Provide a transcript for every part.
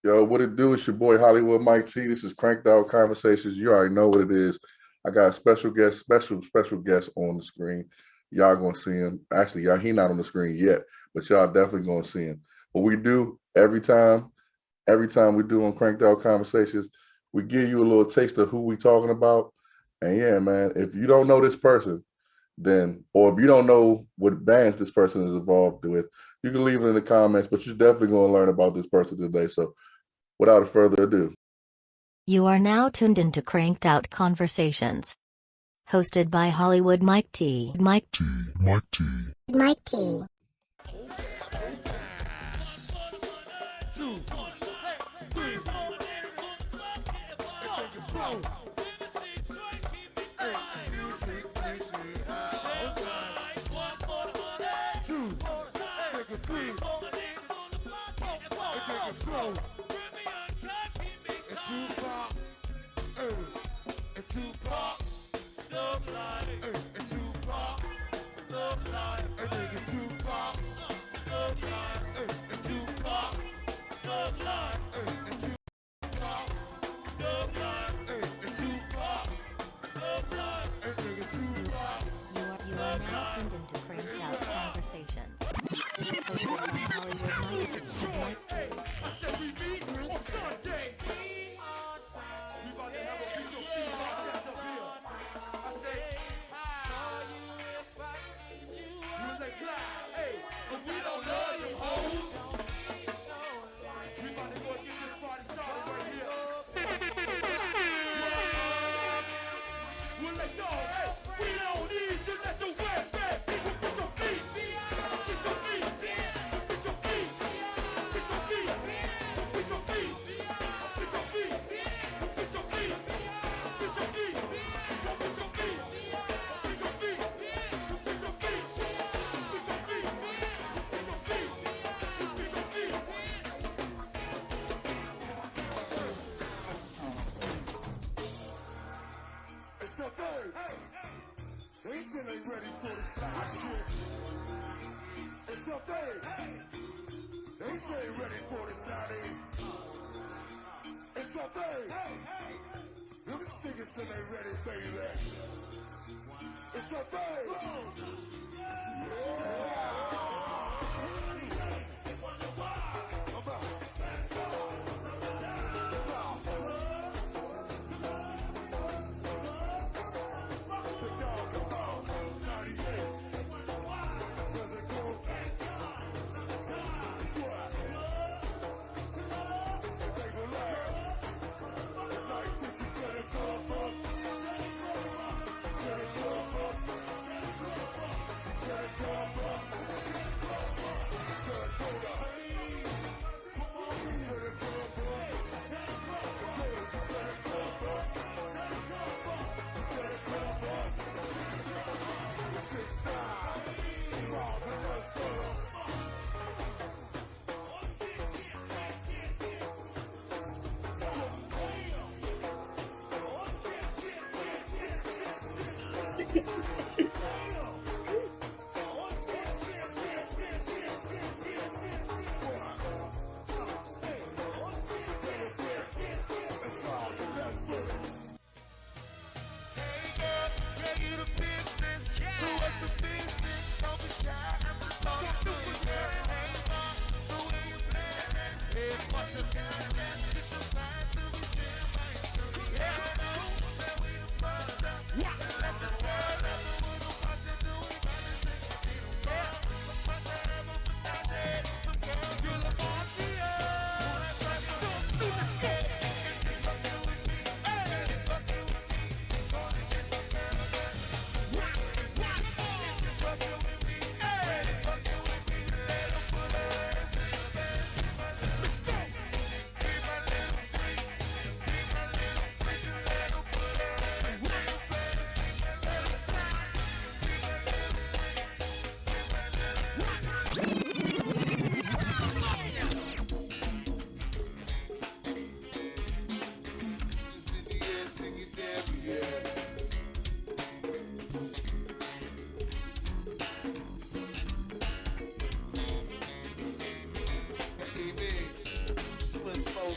Yo, what it do? It's your boy Hollywood Mike T. This is Cranked Out Conversations. You already know what it is. I got a special guest on the screen. Y'all gonna see him. Actually, y'all he not on the screen yet, but y'all definitely gonna see him. What we do every time we do on Cranked Out Conversations, we give you a little taste of who we talking about. And yeah, man, if you don't know this person, then or if you don't know what bands this person is involved with, you can leave it in the comments. But you're definitely gonna learn about this person today. So without further ado. You are now tuned into Cranked Out Conversations. Hosted by Hollywood Mike T. Mike T. Mike T. Mike T.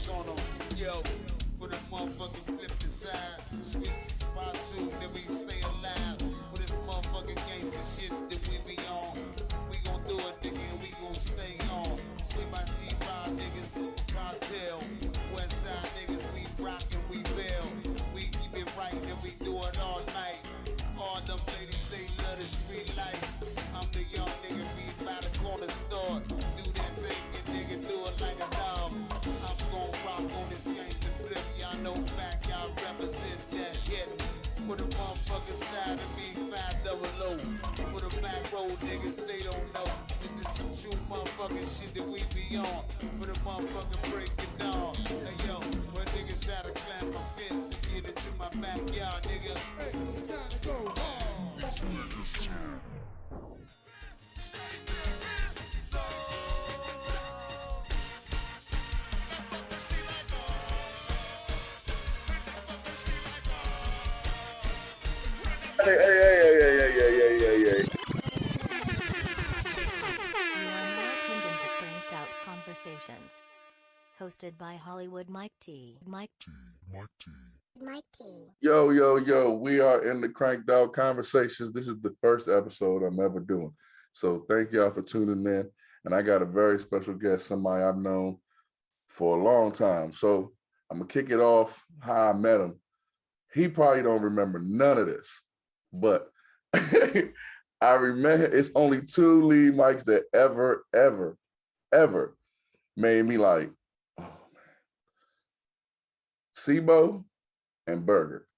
dance on them. Yo, for the motherfucking flip the side. Switch spot two, then we stay alive. For this motherfucking gangsta shit that we be on. We gon' do it, nigga, and we gon' stay on. See my T-Rod niggas, cartel. West side niggas, we rockin', we bail. We keep it right, and we do it all night. All them ladies, they love the street life. I'm the young nigga, be by the corner store. Do that thing, and nigga, do it like a dog. I'm gon' rock on this gangsta flip. Y'all know back, y'all represent that hit. For the motherfucking side of me, 500. For the back road niggas, they don't know. This is some true motherfucking shit that we be on. For the motherfucking break it down. Hey yo, when niggas try to climb my fence and get into my backyard, nigga. Hey, it's time to go hard. Hey. You are now tuned into Cranked Out Conversations. Hosted by Hollywood Mike T. Mike T. Yo. We are in the Cranked Out Conversations. This is the first episode I'm ever doing. So thank y'all for tuning in. And I got a very special guest, somebody I've known for a long time. So I'm going to kick it off how I met him. He probably don't remember none of this, but I remember it's only two lead mics that ever made me like, oh man, Sibo and Burger.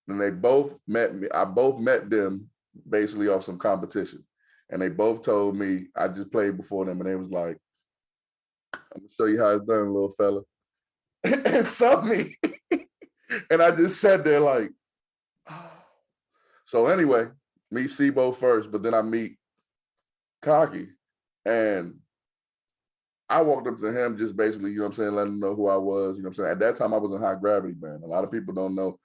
And they both met me. I both met them basically off some competition. And they both told me, I just played before them, and they was like, I'm gonna show you how it's done, little fella. And saw me. And I just sat there like, oh. So anyway, meet Sibo first, but then I meet Cocky. And I walked up to him just basically, you know what I'm saying, letting him know who I was. You know what I'm saying? At that time, I was in High Gravity Band. A lot of people don't know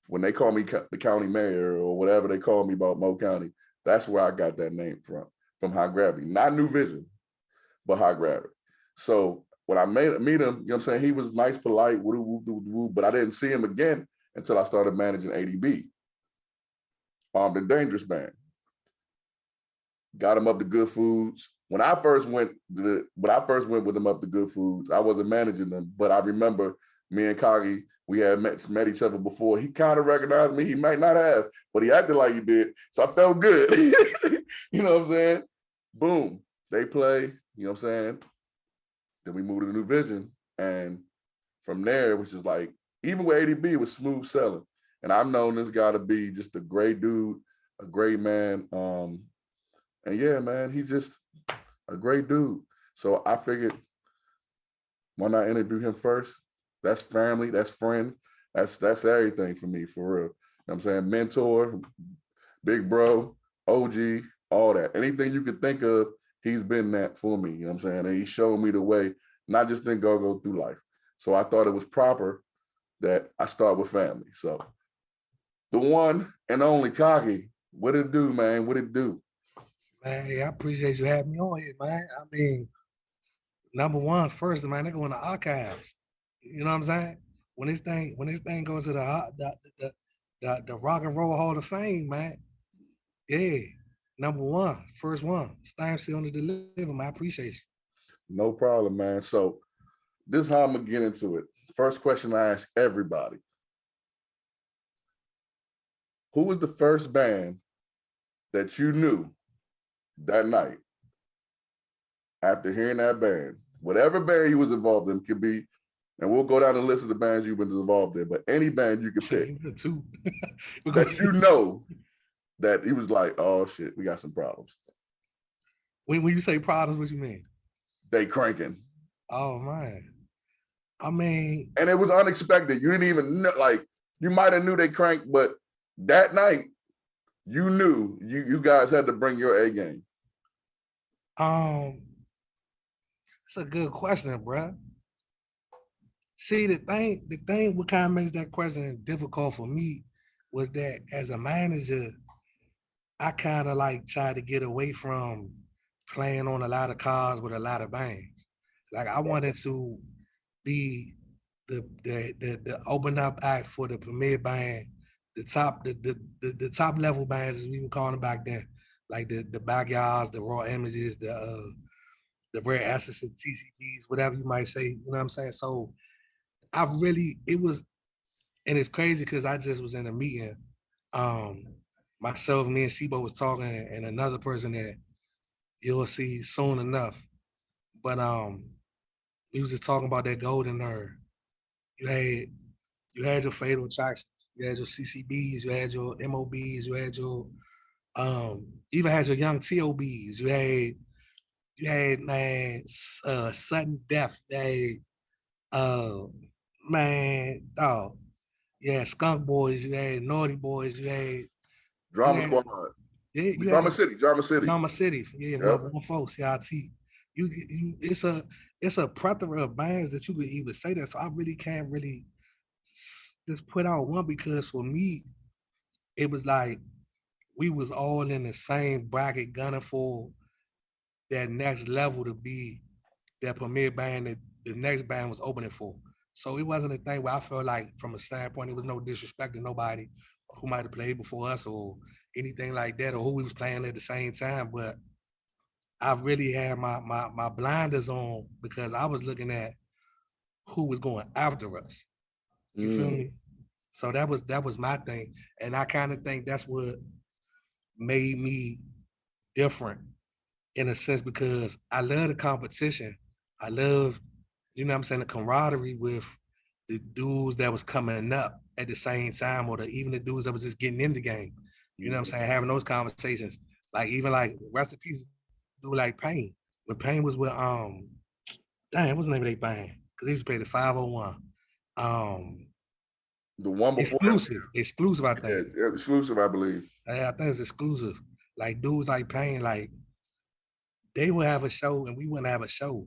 when they call me the county mayor or whatever they call me about Mo County, that's where I got that name from High Gravity. Not New Vision, but High Gravity. So when I meet him, you know what I'm saying, he was nice, polite, but I didn't see him again until I started managing ADB, Armed and Dangerous Band. Got him up to Good Foods. When I first went with them up to Good Foods, I wasn't managing them, but I remember me and Kagi, we had met each other before. He kind of recognized me. He might not have, but he acted like he did. So I felt good. You know what I'm saying? Boom. They play, you know what I'm saying? Then we moved to New Vision. And from there, which is like, even with ADB, it was smooth selling. And I've known this guy to be just a great dude, a great man. And yeah, man, he just a great dude. So I figured, why not interview him first? That's family, that's friend, that's everything for me, for real. You know what I'm saying? Mentor, big bro, OG, all that. Anything you could think of, he's been that for me. You know what I'm saying? And he showed me the way, not just then go through life. So I thought it was proper that I start with family. So the one and only Cocky, what it do, man? What it do? Man, I appreciate you having me on here, man. I mean, number one, first, man, they go in the archives. You know what I'm saying? When this thing goes to the Rock and Roll Hall of Fame, man. Yeah, number one, first one. Stamp still on the deliver, man. I appreciate you. No problem, man. So this is how I'm gonna get into it. First question I ask everybody. Who was the first band that you knew that night after hearing that band? Whatever band you was involved in, could be, and we'll go down the list of the bands you've been involved in, but any band you could pick Two. that you know that he was like, oh shit, we got some problems. When you say problems, what you mean? They cranking. Oh man. I mean, and it was unexpected. You didn't even know, like, you might have knew they cranked, but that night you knew you guys had to bring your A game. It's a good question, bro. See, the thing what kind of makes that question difficult for me was that as a manager, I kind of like tried to get away from playing on a lot of cars with a lot of bands. Like I wanted to the open up act for the premier band, the top level bands as we were calling them back then, like the Backyards, the Raw Images, the Rare Essence and TCBs, whatever you might say. You know what I'm saying? So it was, and it's crazy because I just was in a meeting. Myself, me and Sibo was talking, and another person that you'll see soon enough. But we was just talking about that golden era. You had you had your fatal attractions, you had your CCBs, you had your MOBs, you had your even had your young TOBs, you had man sudden death, you had man yeah, skunk boys, you had naughty boys, Drama had Squad. you Drama had City. Drama City. Drama City, yeah, Yep. one folks, CIT. It's a plethora of bands that you could even say that. So I really can't really just put out one because for me, it was like we was all in the same bracket gunning for that next level to be that premier band that the next band was opening for. So it wasn't a thing where I felt like from a standpoint, it was no disrespect to nobody who might have played before us or anything like that, or who we was playing at the same time. But I really had my blinders on because I was looking at who was going after us. You feel me? So that was my thing. And I kind of think that's what made me different in a sense because I love the competition. I love, you know what I'm saying, the camaraderie with the dudes that was coming up at the same time or even the dudes that was just getting in the game. You know what I'm saying? Having those conversations. Like even like rest in peace, do like Pain. When Pain was with damn, what's the name of their band? Because they used to play the 501. The one before Exclusive, I think. yeah, exclusive, I believe. I think it's exclusive. Like dudes like Pain, like they would have a show and we wouldn't have a show.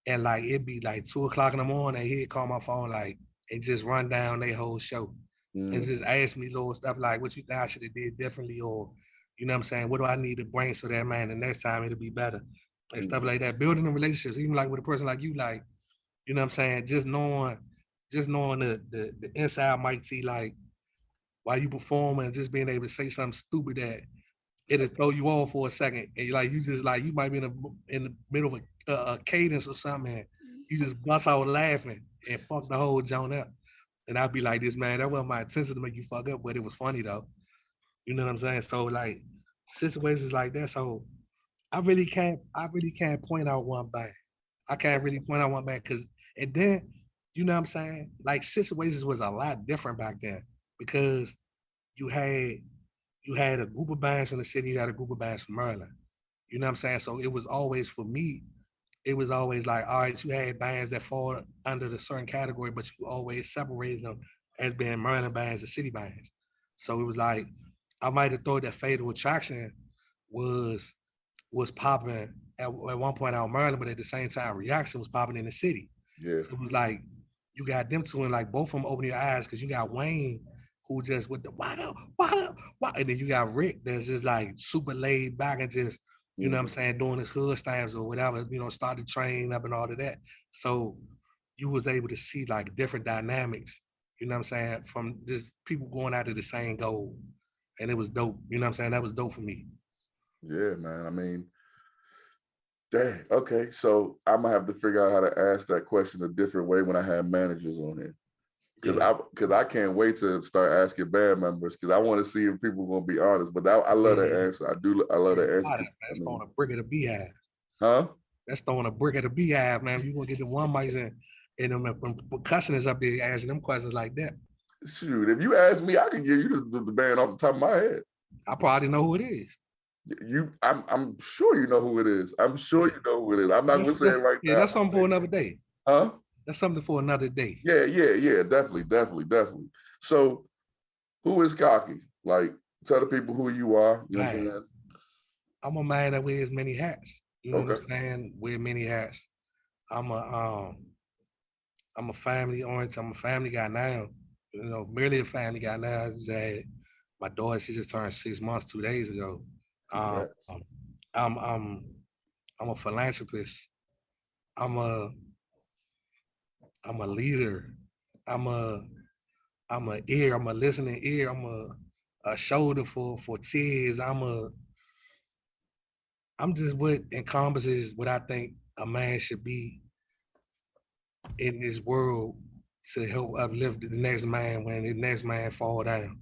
And like it'd be like 2 o'clock in the morning, he'd call my phone like and just run down their whole show and just ask me little stuff like what you think I should have did differently or you know what I'm saying, what do I need to bring so that man the next time it'll be better and stuff like that. Building the relationships, even like with a person like you, like, you know what I'm saying, just knowing the inside Mike T, like while you performing and just being able to say something stupid that it'll throw you off for a second, and like you just like you might be in the middle of a cadence or something, and you just bust out laughing and fuck the whole joint up. And I'd be like, "This man, that wasn't my intention to make you fuck up, but it was funny though." You know what I'm saying? So like situations like that. So I really can't point out one band. I can't really point out one band because and then you know what I'm saying? Like situations was a lot different back then because you had you had a group of bands in the city, you had a group of bands from Maryland. You know what I'm saying? So it was always for me, it was always like, all right, you had bands that fall under the certain category, but you always separated them as being Maryland bands and city bands. So it was like I might have thought that Fatal Attraction was was popping at one point out in Maryland, but at the same time, Reaction was popping in the city. Yeah. So it was like you got them two and like both of them open your eyes because you got Wayne who just with the wow, and then you got Rick that's just like super laid back and just you know what I'm saying doing his hood stamps or whatever, you know, started training up and all of that. So you was able to see like different dynamics, you know what I'm saying, from just people going after the same goal, and it was dope. You know what I'm saying? That was dope for me. Yeah, man. I mean, dang. Okay, so I'm gonna have to figure out how to ask that question a different way when I have managers on here. Because I can't wait to start asking band members because I want to see if people are gonna be honest. But I love that answer. I love that answer. That's throwing a brick at a beehive. Huh? That's throwing a brick at a beehive, man. You gonna get the one mics and them percussionists up there asking them questions like that. Shoot, if you ask me, I can give you the band off the top of my head. I probably know who it is. I'm sure you know who it is. I'm sure you know who it is. I'm not gonna say it right now. Yeah, that's something for another day. Huh? That's something for another day. Yeah. Definitely. So, who is Cocky? Like, tell the people who you are. You know what I'm saying? I'm a man that wears many hats. You know what I'm saying? Wear many hats. I'm a family oriented. I'm a family guy now. You know, merely a family guy now. I just had my daughter. She just turned 6 months 2 days ago. I'm I'm a philanthropist. I'm a I'm a leader. I'm a ear. I'm a listening ear. I'm a shoulder for tears. I'm just what encompasses what I think a man should be in this world to help uplift the next man when the next man fall down.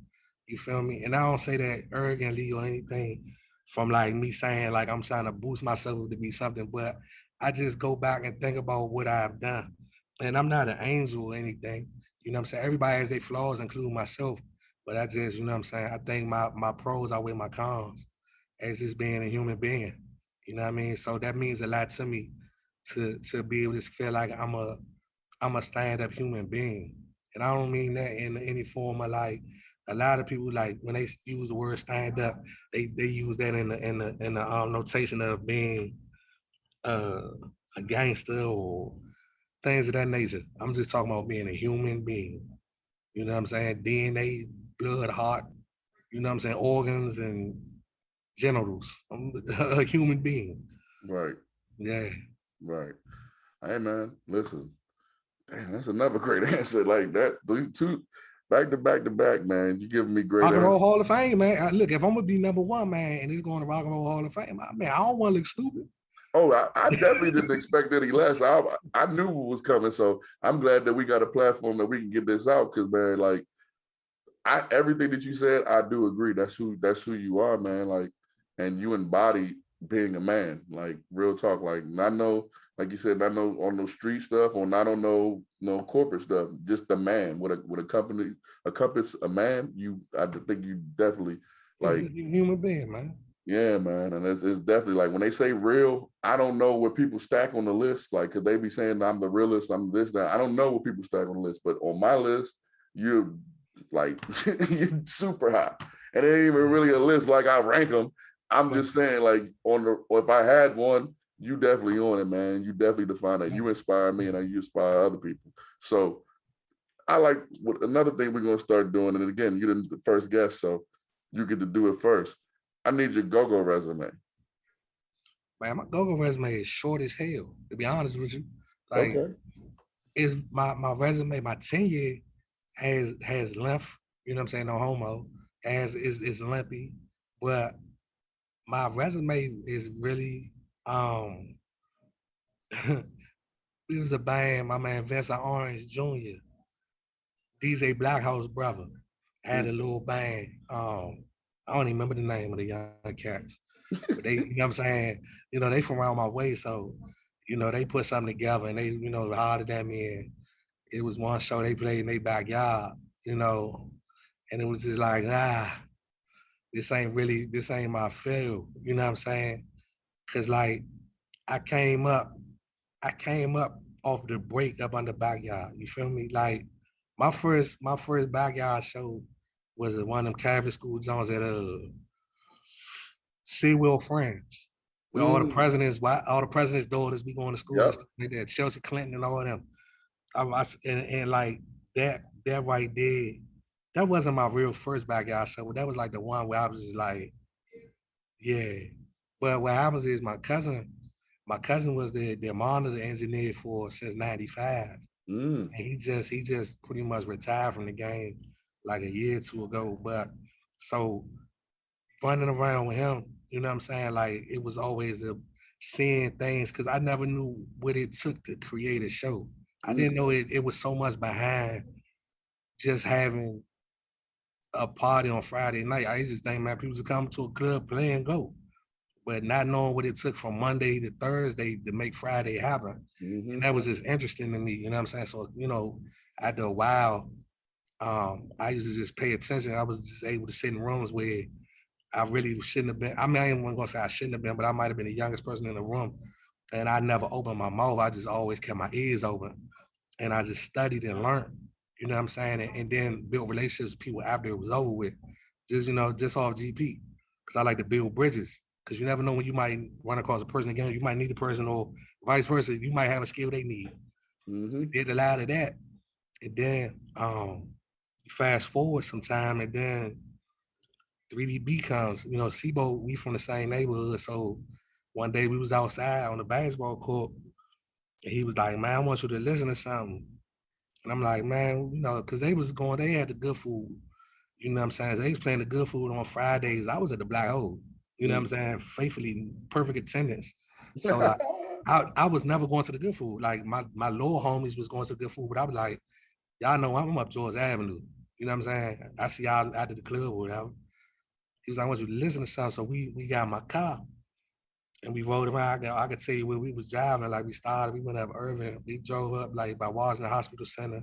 You feel me? And I don't say that arrogantly or anything from like me saying like I'm trying to boost myself to be something, but I just go back and think about what I've done. And I'm not an angel or anything. You know what I'm saying? Everybody has their flaws, including myself. But I just, you know what I'm saying? I think my pros outweigh my cons as just being a human being. You know what I mean? So that means a lot to me to be able to feel like I'm a stand-up human being. And I don't mean that in any form of like a lot of people like when they use the word stand up, they use that in the notation of being uh, a gangster or things of that nature. I'm just talking about being a human being. You know what I'm saying? DNA, blood, heart, you know what I'm saying? Organs and genitals. I'm a human being. Right, Yeah. right. Hey man, listen. Damn, that's another great answer. Like that, two back to back to back, man. You giving me great Rock and Roll answers. Hall of Fame, man. Look, if I'm gonna be number one, man, and it's going to Rock and Roll Hall of Fame, man, I don't want to look stupid. Oh, I definitely didn't expect any less. I knew what was coming, so I'm glad that we got a platform that we can get this out. Because man, like everything that you said, I do agree. That's who you are, man. Like, and you embody being a man. Like real talk. Like I know, like you said, I know on no street stuff, or not on no corporate stuff. Just a man with a company, a compass, a man. I think you definitely Yeah, like. just a human being, man. Yeah, man, and it's definitely like when they say real, I don't know what people stack on the list. Like, could they be saying I'm the realest, I'm this, that? I don't know what people stack on the list, but on my list, you're like you're super high, and it ain't even really a list like I rank them. I'm just saying, like or if I had one, you definitely on it, man. You definitely define that. You inspire me, and you inspire other people. So I like another thing we're gonna start doing, and again, you're the first guest, so you get to do it first. I need your go-go resume. Man, my go-go resume is short as hell, to be honest with you. Like, Okay. is my resume, my tenure has length, you know what I'm saying? No homo, as is lengthy, but my resume is really we was a band, my man Vincent Orange Jr., DJ Blackhouse brother, had a Mm. little band. I don't even remember the name of the young cats. But they, you know what I'm saying? You know, they from around my way. So, you know, they put something together and they, you know, hollered at me. And it was one show they played in their backyard, you know, and it was just like, this ain't my field. You know what I'm saying? Cause like I came up, I came up off the break up on the backyard. You feel me? Like my first backyard show was at one of them Catholic school zones at Seawell Friends, where Mm. all the presidents' daughters be going to school and Yep. stuff like that. Chelsea Clinton and all of them. And like that right there, that wasn't my real first backyard show, but that was like the one where I was just like, yeah. But what happens is my cousin was the monitor engineer for since '95. Mm. And he just pretty much retired from the game like a year or two ago. But so running around with him, you know what I'm saying? Like it was always seeing things because I never knew what it took to create a show. I didn't Mm. know it was so much behind just having a party on Friday night. I used to think, man, people just come to a club, play and go. But not knowing what it took from Monday to Thursday to make Friday happen. And Mm-hmm. that was just interesting to me, you know what I'm saying? So, you know, after a while, I used to just pay attention. I was just able to sit in rooms where I really shouldn't have been. I mean, I ain't gonna say I shouldn't have been, but I might have been the youngest person in the room. And I never opened my mouth. I just always kept my ears open. And I just studied and learned. You know what I'm saying? And then built relationships with people after it was over with. Just, you know, just off GP. Cause I like to build bridges. Cause you never know when you might run across a person again. You might need a person or vice versa. You might have a skill they need. So Mm-hmm. I did a lot of that. And then fast forward some time and then 3DB comes, you know, Sibo, we from the same neighborhood. So one day we was outside on the basketball court and he was like, man, I want you to listen to something. And I'm like, man, you know, because they had the good food. You know what I'm saying? They was playing the good food on Fridays. I was at the Black Hole. You know what I'm saying? Faithfully, perfect attendance. So like, I was never going to the good food. Like my lower homies was going to the good food, but I was like, y'all know I'm up George Avenue. You know what I'm saying? I see y'all out of the club or whatever. He was like, I want you to listen to something. So we got my car and we rode around. I could tell you where we was driving. Like we went up Irving. We drove up like by Washington Hospital Center.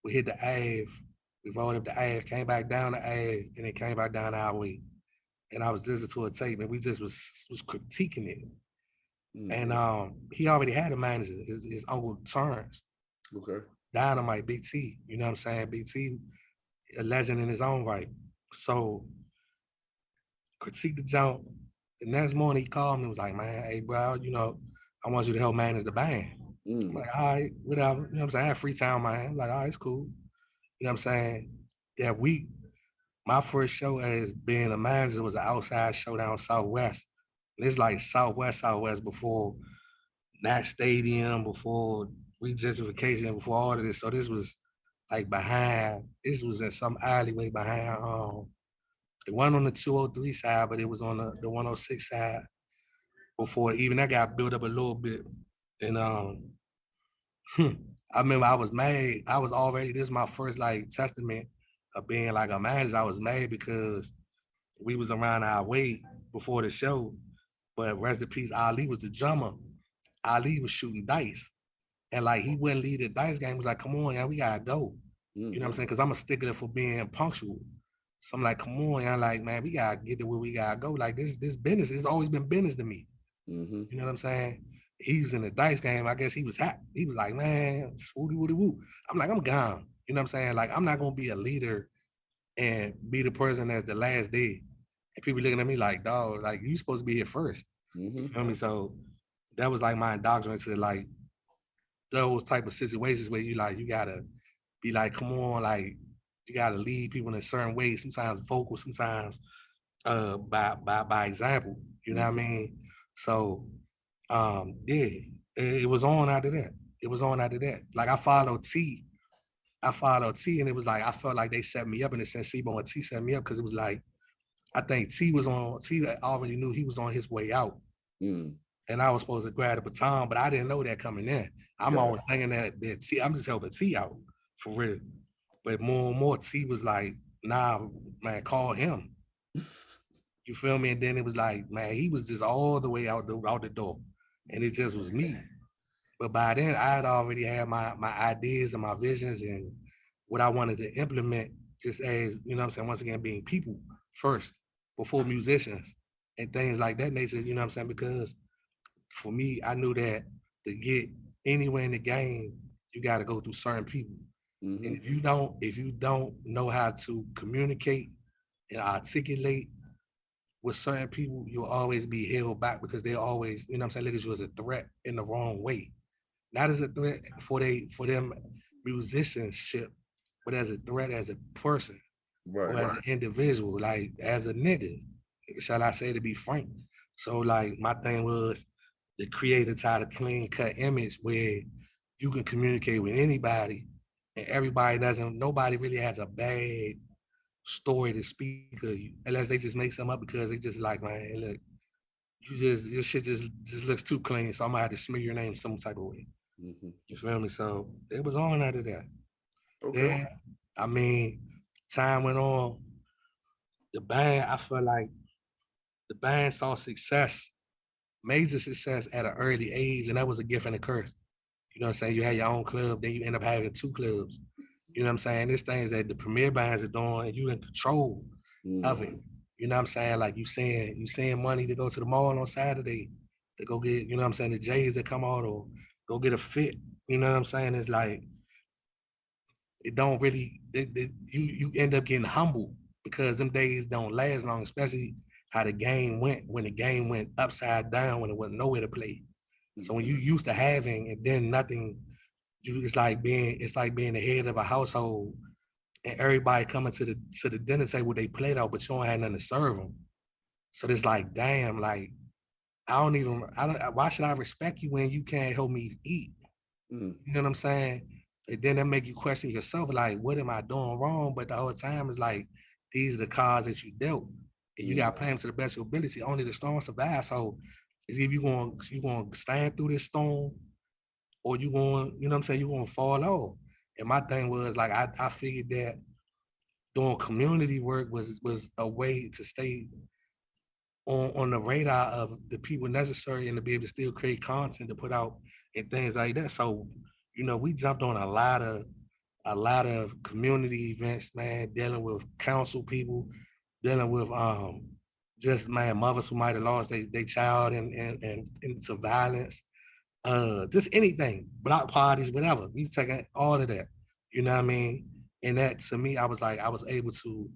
We hit the Ave. We rode up the Ave, came back down the Ave, and then came back down the highway. And I was listening to a tape, and we just was critiquing it. And he already had a manager, his uncle Terrence. Okay. Dynamite, Big T. You know what I'm saying? Big T, a legend in his own right. So critique the jump. The next morning he called me and was like, man, hey bro, you know, I want you to help manage the band. I'm like, all right, whatever. You know what I'm saying? I had free time, man. I'm like, all right, it's cool. You know what I'm saying? That week, my first show as being a manager was an outside show down Southwest. And it's like Southwest before that stadium, before regentrification, before all of this. So this was like this was in some alleyway behind it wasn't on the 203 side, but it was on the 106 side before even that got built up a little bit. And I remember I was mad. I was already, this is my first like testament of being like a manager. I was mad because we was around our way before the show, but rest in peace, Ali was the drummer. Ali was shooting dice. And like he wouldn't lead the dice game. He was like, come on, yeah, we gotta go. You know what I'm saying? Cause I'm a stickler for being punctual. So I'm like, come on, yeah, like, man, we gotta get to where we gotta go. Like this business, it's always been business to me. You know what I'm saying? He was in the dice game. I guess he was happy. He was like, man, woody woody woo. I'm like, I'm gone. You know what I'm saying? Like, I'm not gonna be a leader and be the person that's the last day. And people looking at me like, dog, like you supposed to be here first. You feel me? So that was like my indoctrination to like those type of situations where you like, you gotta be like, come on, like you gotta lead people in a certain way, sometimes vocal, sometimes by example. You know what I mean? So yeah, it was on after that. It was on after that. Like I followed T, and it was like I felt like they set me up in a sense. Sebo and T set me up because it was like I think T already knew he was on his way out. And I was supposed to grab the baton, but I didn't know that coming in. I'm always thinking that T, I'm just helping T out for real. But more and more, T was like, nah, man, call him. You feel me? And then it was like, man, he was just all the way out the door. And it just was me. But by then I had already had my ideas and my visions and what I wanted to implement, just as, you know what I'm saying, once again, being people first before musicians and things like that nature, you know what I'm saying? Because for me, I knew that to get anywhere in the game, you got to go through certain people. And if you don't know how to communicate and articulate with certain people, you'll always be held back because they always, you know what I'm saying, look at you as a threat in the wrong way. Not as a threat for them musicianship, but as a threat as a person or as an individual, like as a nigga, shall I say, to be frank. So like my thing was the creator try to clean cut image where you can communicate with anybody and nobody really has a bad story to speak of you unless they just make something up because they just like, man, look, your shit just looks too clean, so I'm gonna have to smear your name some type of way. You feel me? So it was on out of that. Then, I mean, time went on. The band, I feel like the band saw success, major success at an early age, and that was a gift and a curse. You know what I'm saying? You had your own club, then you end up having two clubs. You know what I'm saying? There's things that the premier bands are doing, and you in control of it. You know what I'm saying? Like you saying money to go to the mall on Saturday to go get, you know what I'm saying, the J's that come out or go get a fit. You know what I'm saying? It's like it don't really you end up getting humble because them days don't last long, especially how the game went when the game went upside down when it wasn't nowhere to play. So when you used to having and then nothing, it's like being the head of a household and everybody coming to the dinner table they played out, but you don't have nothing to serve them. So it's like, damn, like why should I respect you when you can't help me eat? You know what I'm saying? And then that make you question yourself, like, what am I doing wrong? But the whole time is like, these are the cards that you dealt. And you got to play them to the best of your ability. Only the strong survive. So it's either you going to stand through this storm or you going, you know what I'm saying, you're going to fall off. And my thing was like, I figured that doing community work was a way to stay on the radar of the people necessary and to be able to still create content to put out and things like that. So, you know, we jumped on a lot of community events, man, dealing with council people, dealing with just man, mothers who might have lost their child into violence, just anything, block parties, whatever. We taking all of that. You know what I mean? And that to me, I was like, I was able to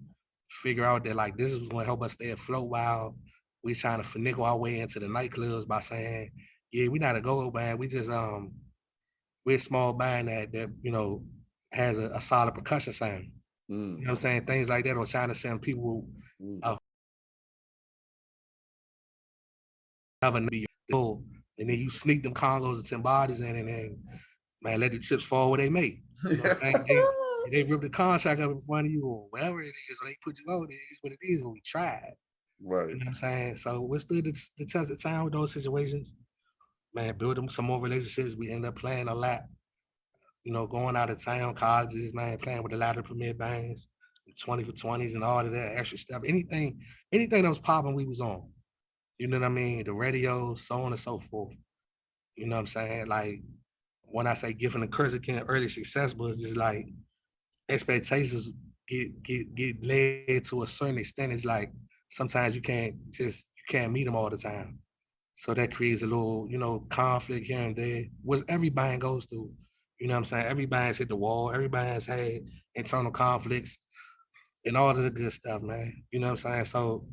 figure out that like this is gonna help us stay afloat while we trying to finagle our way into the nightclubs by saying, yeah, we not a go-go band. We just we're a small band that you know has a solid percussion sound. You know what I'm saying? Things like that, or trying to send people have a and then you sneak them congos and 10 bodies in and then man, let the chips fall where they may. You know what I'm saying? They rip the contract up in front of you or whatever it is, or they put you out, it is what it is, but we tried. Right. You know what I'm saying? So we stood the test of time with those situations. Man, building some more relationships. We end up playing a lot. You know, going out of town, colleges, man, playing with a lot of premier bands, 20 for 20s and all of that extra stuff. Anything that was popping, we was on. You know what I mean? The radio, so on and so forth. You know what I'm saying? Like when I say giving the curse again, early success was just like expectations get led to a certain extent. It's like sometimes you can't meet them all the time. So that creates a little, you know, conflict here and there, which every band goes through. You know what I'm saying? Every band's hit the wall, every band's had internal conflicts and all of the good stuff, man. You know what I'm saying? So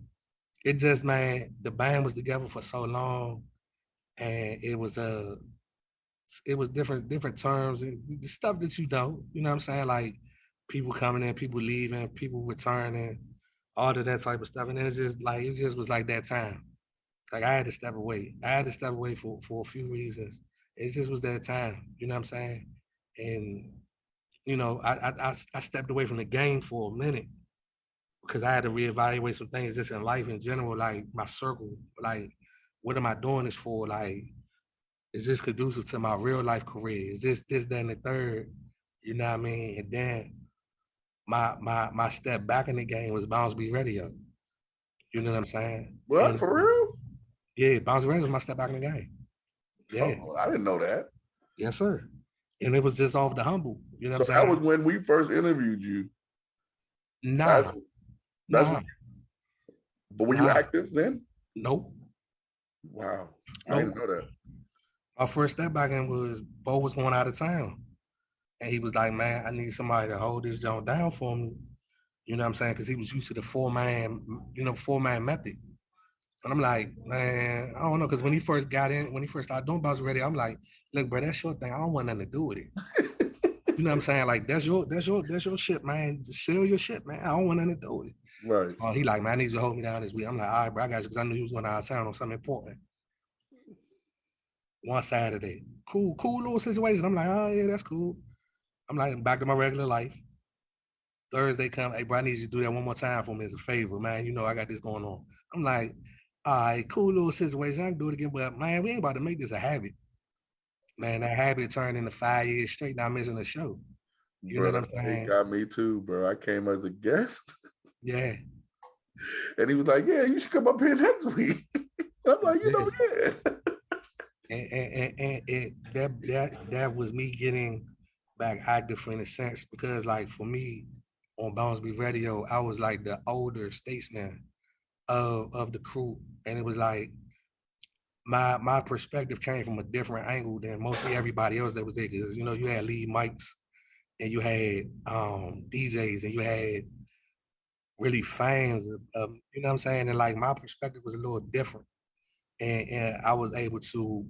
it just, man, the band was together for so long and it was different terms and the stuff that you know what I'm saying? Like people coming in, people leaving, people returning, all of that type of stuff. And then it just was like that time. Like I had to step away. I had to step away for a few reasons. It just was that time, you know what I'm saying? And you know, I stepped away from the game for a minute because I had to reevaluate some things just in life in general, like my circle, like what am I doing this for? Like, is this conducive to my real life career? Is this, that, and the third? You know what I mean? And then my step back in the game was Bounce Beat Radio. You know what I'm saying? What, And for real? yeah, Bounce Beat Radio was my step back in the game. Yeah. Oh, I didn't know that. Yes, sir. And it was just off the humble. You know So what I'm that saying? was when we first interviewed you. Nah, That's nah, but were you nah. active then? Nope. Wow. I Nope. didn't know that. My first step back in was Bo was going out of town. And he was like, man, I need somebody to hold this joint down for me. You know what I'm saying? Because he was used to the four-man method. And I'm like, man, I don't know. Because when he first started doing Bounce Radio, I'm like, look, bro, that's your thing. I don't want nothing to do with it. You know what I'm saying? Like, that's your shit, man. Just sell your shit, man. I don't want nothing to do with it. Right. Oh, he like, man, I need you to hold me down this week. I'm like, all right, bro, I got you, because I knew he was going out of town on something important. One Saturday. Cool little situation. I'm like, oh yeah, that's cool. I'm like, back to my regular life. Thursday come, hey, bro, I need you to do that one more time for me as a favor, man. You know, I got this going on. I'm like, all right, cool little situation. I can do it again, but man, we ain't about to make this a habit. Man, that habit turned into 5 years straight, not missing a show. You know Bro, what I'm he saying? got me too, bro. I came as a guest. Yeah. And he was like, yeah, you should come up here next week. I'm like, yeah. And that was me getting back active in a sense, because like for me on Bounce Beat Radio, I was like the older statesman of the crew. And it was like my perspective came from a different angle than mostly everybody else that was there. Cause you know, you had lead mics and you had DJs and you had really fans of, you know what I'm saying? And like my perspective was a little different. And I was able to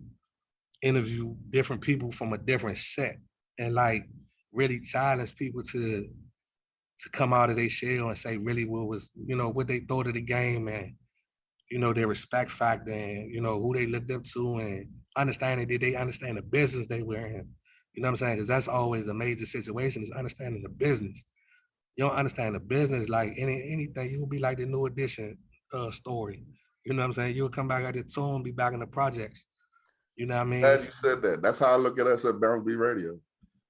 interview different people from a different set and like really challenge people to come out of their shell and say really what was, you know, what they thought of the game and, you know, their respect factor and, you know, who they looked up to and understanding, did they understand the business they were in? You know what I'm saying? Because that's always a major situation is understanding the business. You don't understand the business, like anything, you'll be like the New Edition story. You know what I'm saying? You'll come back at the tune, be back in the projects. You know what I mean? Glad you said that. That's how I look at us at Bounce B Radio.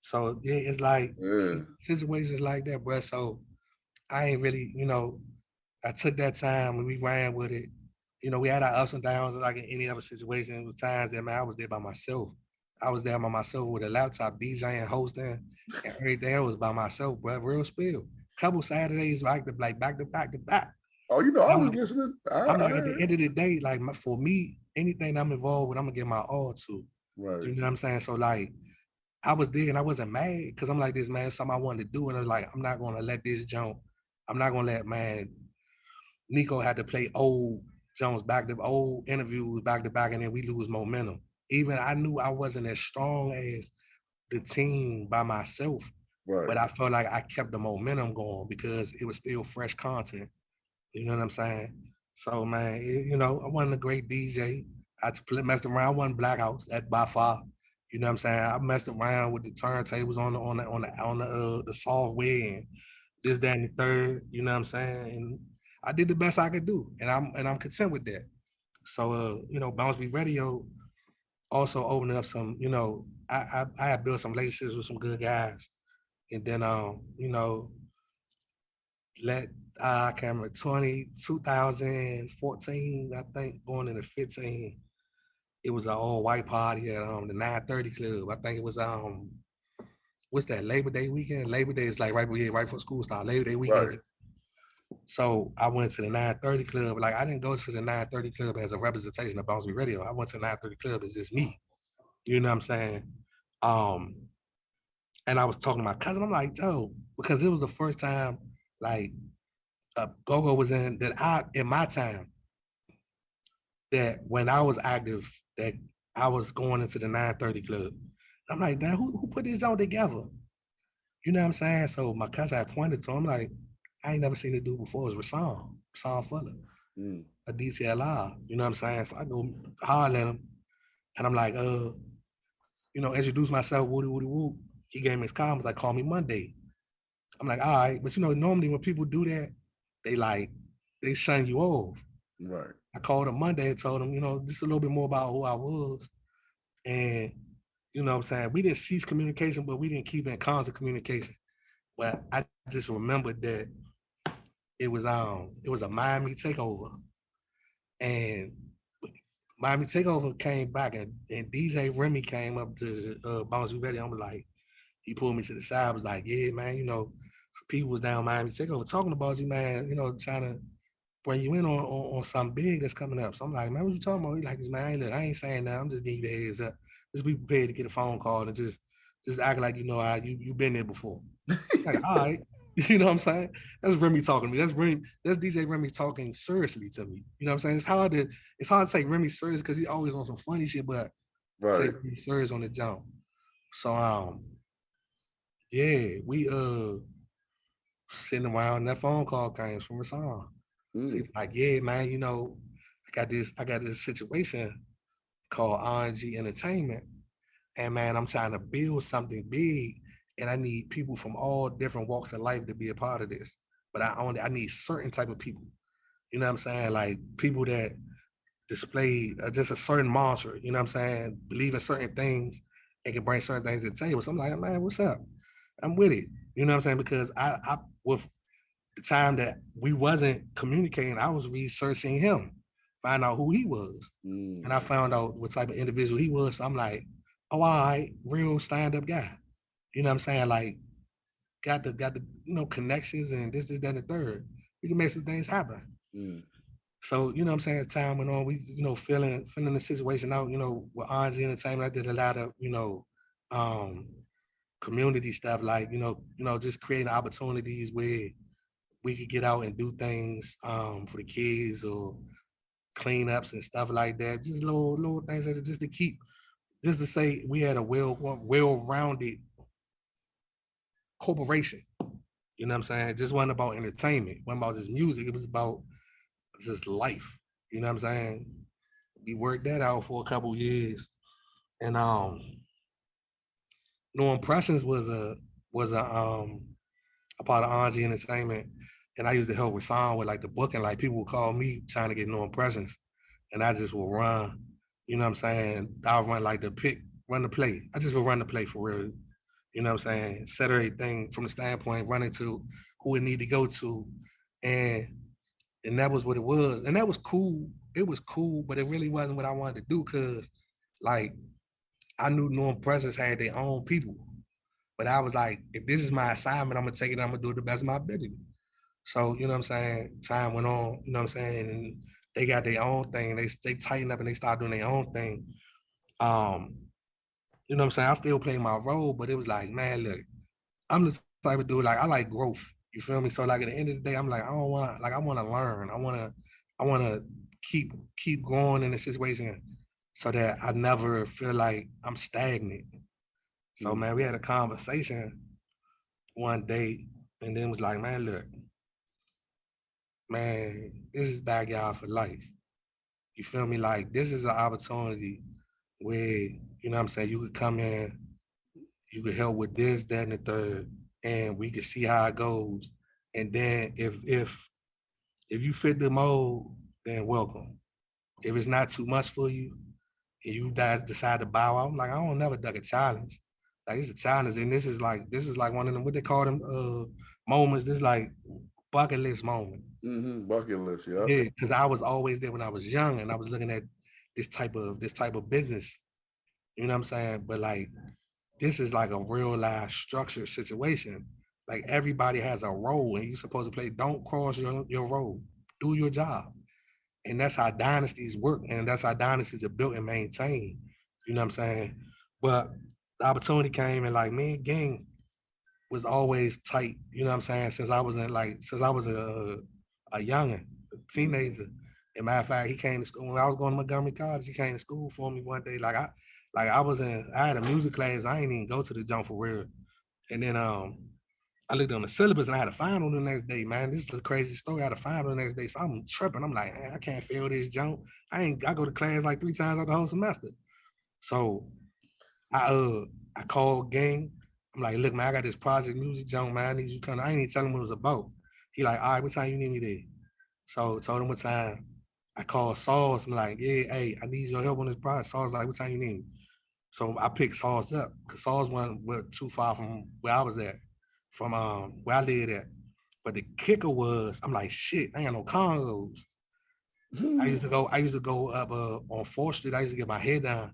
So yeah, it's like Yeah. situations like that, bro. So I ain't really, I took that time and we ran with it. We had our ups and downs like in any other situation. It was times that man, I was there by myself. I was there by myself with a laptop, DJing, hosting, and every day I was by myself, bro. Real spill. Couple Saturdays back to back to back. Oh, I was I'm, listening. I'm like at the end of the day, like for me, anything I'm involved with, I'm gonna give my all to. Right. You know what I'm saying? So like I was there and I wasn't mad because I'm like this man, something I wanted to do, and I was like, I'm not gonna let this jump. I'm not gonna let man Nico had to play old Jones back to old interviews back to back, and then we lose momentum. Even I knew I wasn't as strong as the team by myself, Right. but I felt like I kept the momentum going because it was still fresh content. You know what I'm saying? So man, I wasn't a great DJ. I just messed around. I wasn't Blackhouse at by far. You know what I'm saying? I messed around with the turntables on the software and this, that, and the third. You know what I'm saying? And I did the best I could do, and I'm content with that. So Bounce Beat Radio also opened up some. I had built some relationships with some good guys, and then let I can't remember 2014, I think, going into 15. It was an all white party at the 930 Club. I think it was what's that, Labor Day weekend? Labor Day is like right before school started. Labor Day weekend. Right. So I went to the 930 Club. Like I didn't go to the 930 Club as a representation of Bounce Beat Radio. I went to the 930 Club as just me. You know what I'm saying? And I was talking to my cousin. I'm like, Joe, because it was the first time like Go-Go was in my time that when I was active, that I was going into the 930 Club. I'm like, damn, who put this on together? You know what I'm saying? So my cousin had pointed to him like, I ain't never seen this dude before. It was Rasan Fuller, a DTLR. You know what I'm saying? So I go holler at him, and I'm like, introduce myself, woody woody woo. He gave me his comments like, call me Monday. I'm like, all right, but normally when people do that, they shun you off. Right. I called him Monday and told him, just a little bit more about who I was. And, what I'm saying? We didn't cease communication, but we didn't keep in constant communication. But I just remembered that it was a Miami takeover. And Miami takeover came back and DJ Remy came up to Bounce Beat Radio. I was like, he pulled me to the side, was like, yeah, man, some people was down Miami takeover talking about you, man, trying to bring you in on something big that's coming up. So I'm like, man, what you talking about? He's like, man, look, I ain't saying that. I'm just giving you the heads up. Just be prepared to get a phone call and just act like you've been there before. Like, all right. You know what I'm saying? That's Remy talking to me. That's DJ Remy talking seriously to me. You know what I'm saying? It's hard to take Remy serious because he always on some funny shit, but take Remy serious on the jump. So yeah, we sitting around and that phone call came from Rasan. So he's like, yeah, man, I got this situation called RNG Entertainment. And man, I'm trying to build something big and I need people from all different walks of life to be a part of this. But I need certain type of people. You know what I'm saying? Like people that display just a certain mantra, you know what I'm saying? Believe in certain things and can bring certain things to the table. So I'm like, man, what's up? I'm with it. You know what I'm saying? Because I with the time that we wasn't communicating, I was researching him, find out who he was. And I found out what type of individual he was. So I'm like, oh, all right, real stand-up guy. You know what I'm saying? Like, got the connections and this, that, and the third. We can make some things happen. So, you know what I'm saying, as time went on, we, filling the situation out, with RNG Entertainment. I did a lot of, community stuff, like, just creating opportunities where we could get out and do things for the kids or cleanups and stuff like that. Just little things that just to keep, just to say we had a well-rounded corporation. You know what I'm saying? It just wasn't about entertainment. It wasn't about just music. It was about just life. You know what I'm saying? We worked that out for a couple years. And No Impressions was a part of Angie Entertainment, and I used to help with song with like the booking. Like people would call me trying to get No Impressions, and I just would run. You know what I'm saying? I'll run like run the play. I just would run the play for real. You know what I'm saying? Set everything from the standpoint, running to who it need to go to, and and that was what it was, and that was cool. It was cool, but it really wasn't what I wanted to do because, like, I knew No Impressions had their own people. But I was like, if this is my assignment, I'm gonna take it, I'm gonna do it the best of my ability. So, you know what I'm saying? Time went on, you know what I'm saying? And they got their own thing. They tightened up and they started doing their own thing. Um, you know what I'm saying? I still play my role, but it was like, man, look, I'm the type of dude, like I like growth. You feel me? So like at the end of the day, I'm like, I don't want like I want to learn. I wanna keep growing in the situation so that I never feel like I'm stagnant. So Mm. man, we had a conversation one day and then was like, man, look, man, this is backyard for life. You feel me? Like this is an opportunity where, you know what I'm saying, you could come in, you could help with this, that, and the third, and we could see how it goes. And then if you fit the mold, then welcome. If it's not too much for you, and you guys decide to bow out, I'm like, I don't never duck a challenge. Like it's a challenge, and this is like one of them what they call them moments. This like bucket list moment. Bucket list, yeah. Yeah, because I was always there when I was young, and I was looking at this type of business. You know what I'm saying? But like this is like a real life structured situation. Like everybody has a role, and you're supposed to play. Don't cross your role. Do your job, and that's how dynasties work, and that's how dynasties are built and maintained. You know what I'm saying? But the opportunity came, and like me and Gang was always tight. You know what I'm saying? Since I was a youngin, a teenager. And matter of fact, he came to school when I was going to Montgomery College. He came to school for me one day. I had a music class. I ain't even go to the jump for real. And then I looked on the syllabus and I had a final the next day, man. This is a crazy story. I had a final the next day. So I'm tripping. I'm like, man, I can't fail this jump. I go to class like 3 times out the whole semester. So I I called Gang. I'm like, look, man, I got this project music junk, man. I need you to come. I ain't even tell him what it was about. He like, all right, what time you need me there? So told him what time. I called Sauce. I'm like, yeah, hey, I need your help on this project. Sauce like, what time you need me? So I picked Sauce up because Sauce wasn't too far from where I was at, from where I lived at. But the kicker was, I'm like, shit, I ain't got no congos. I used to go up on 4th Street. I used to get my head down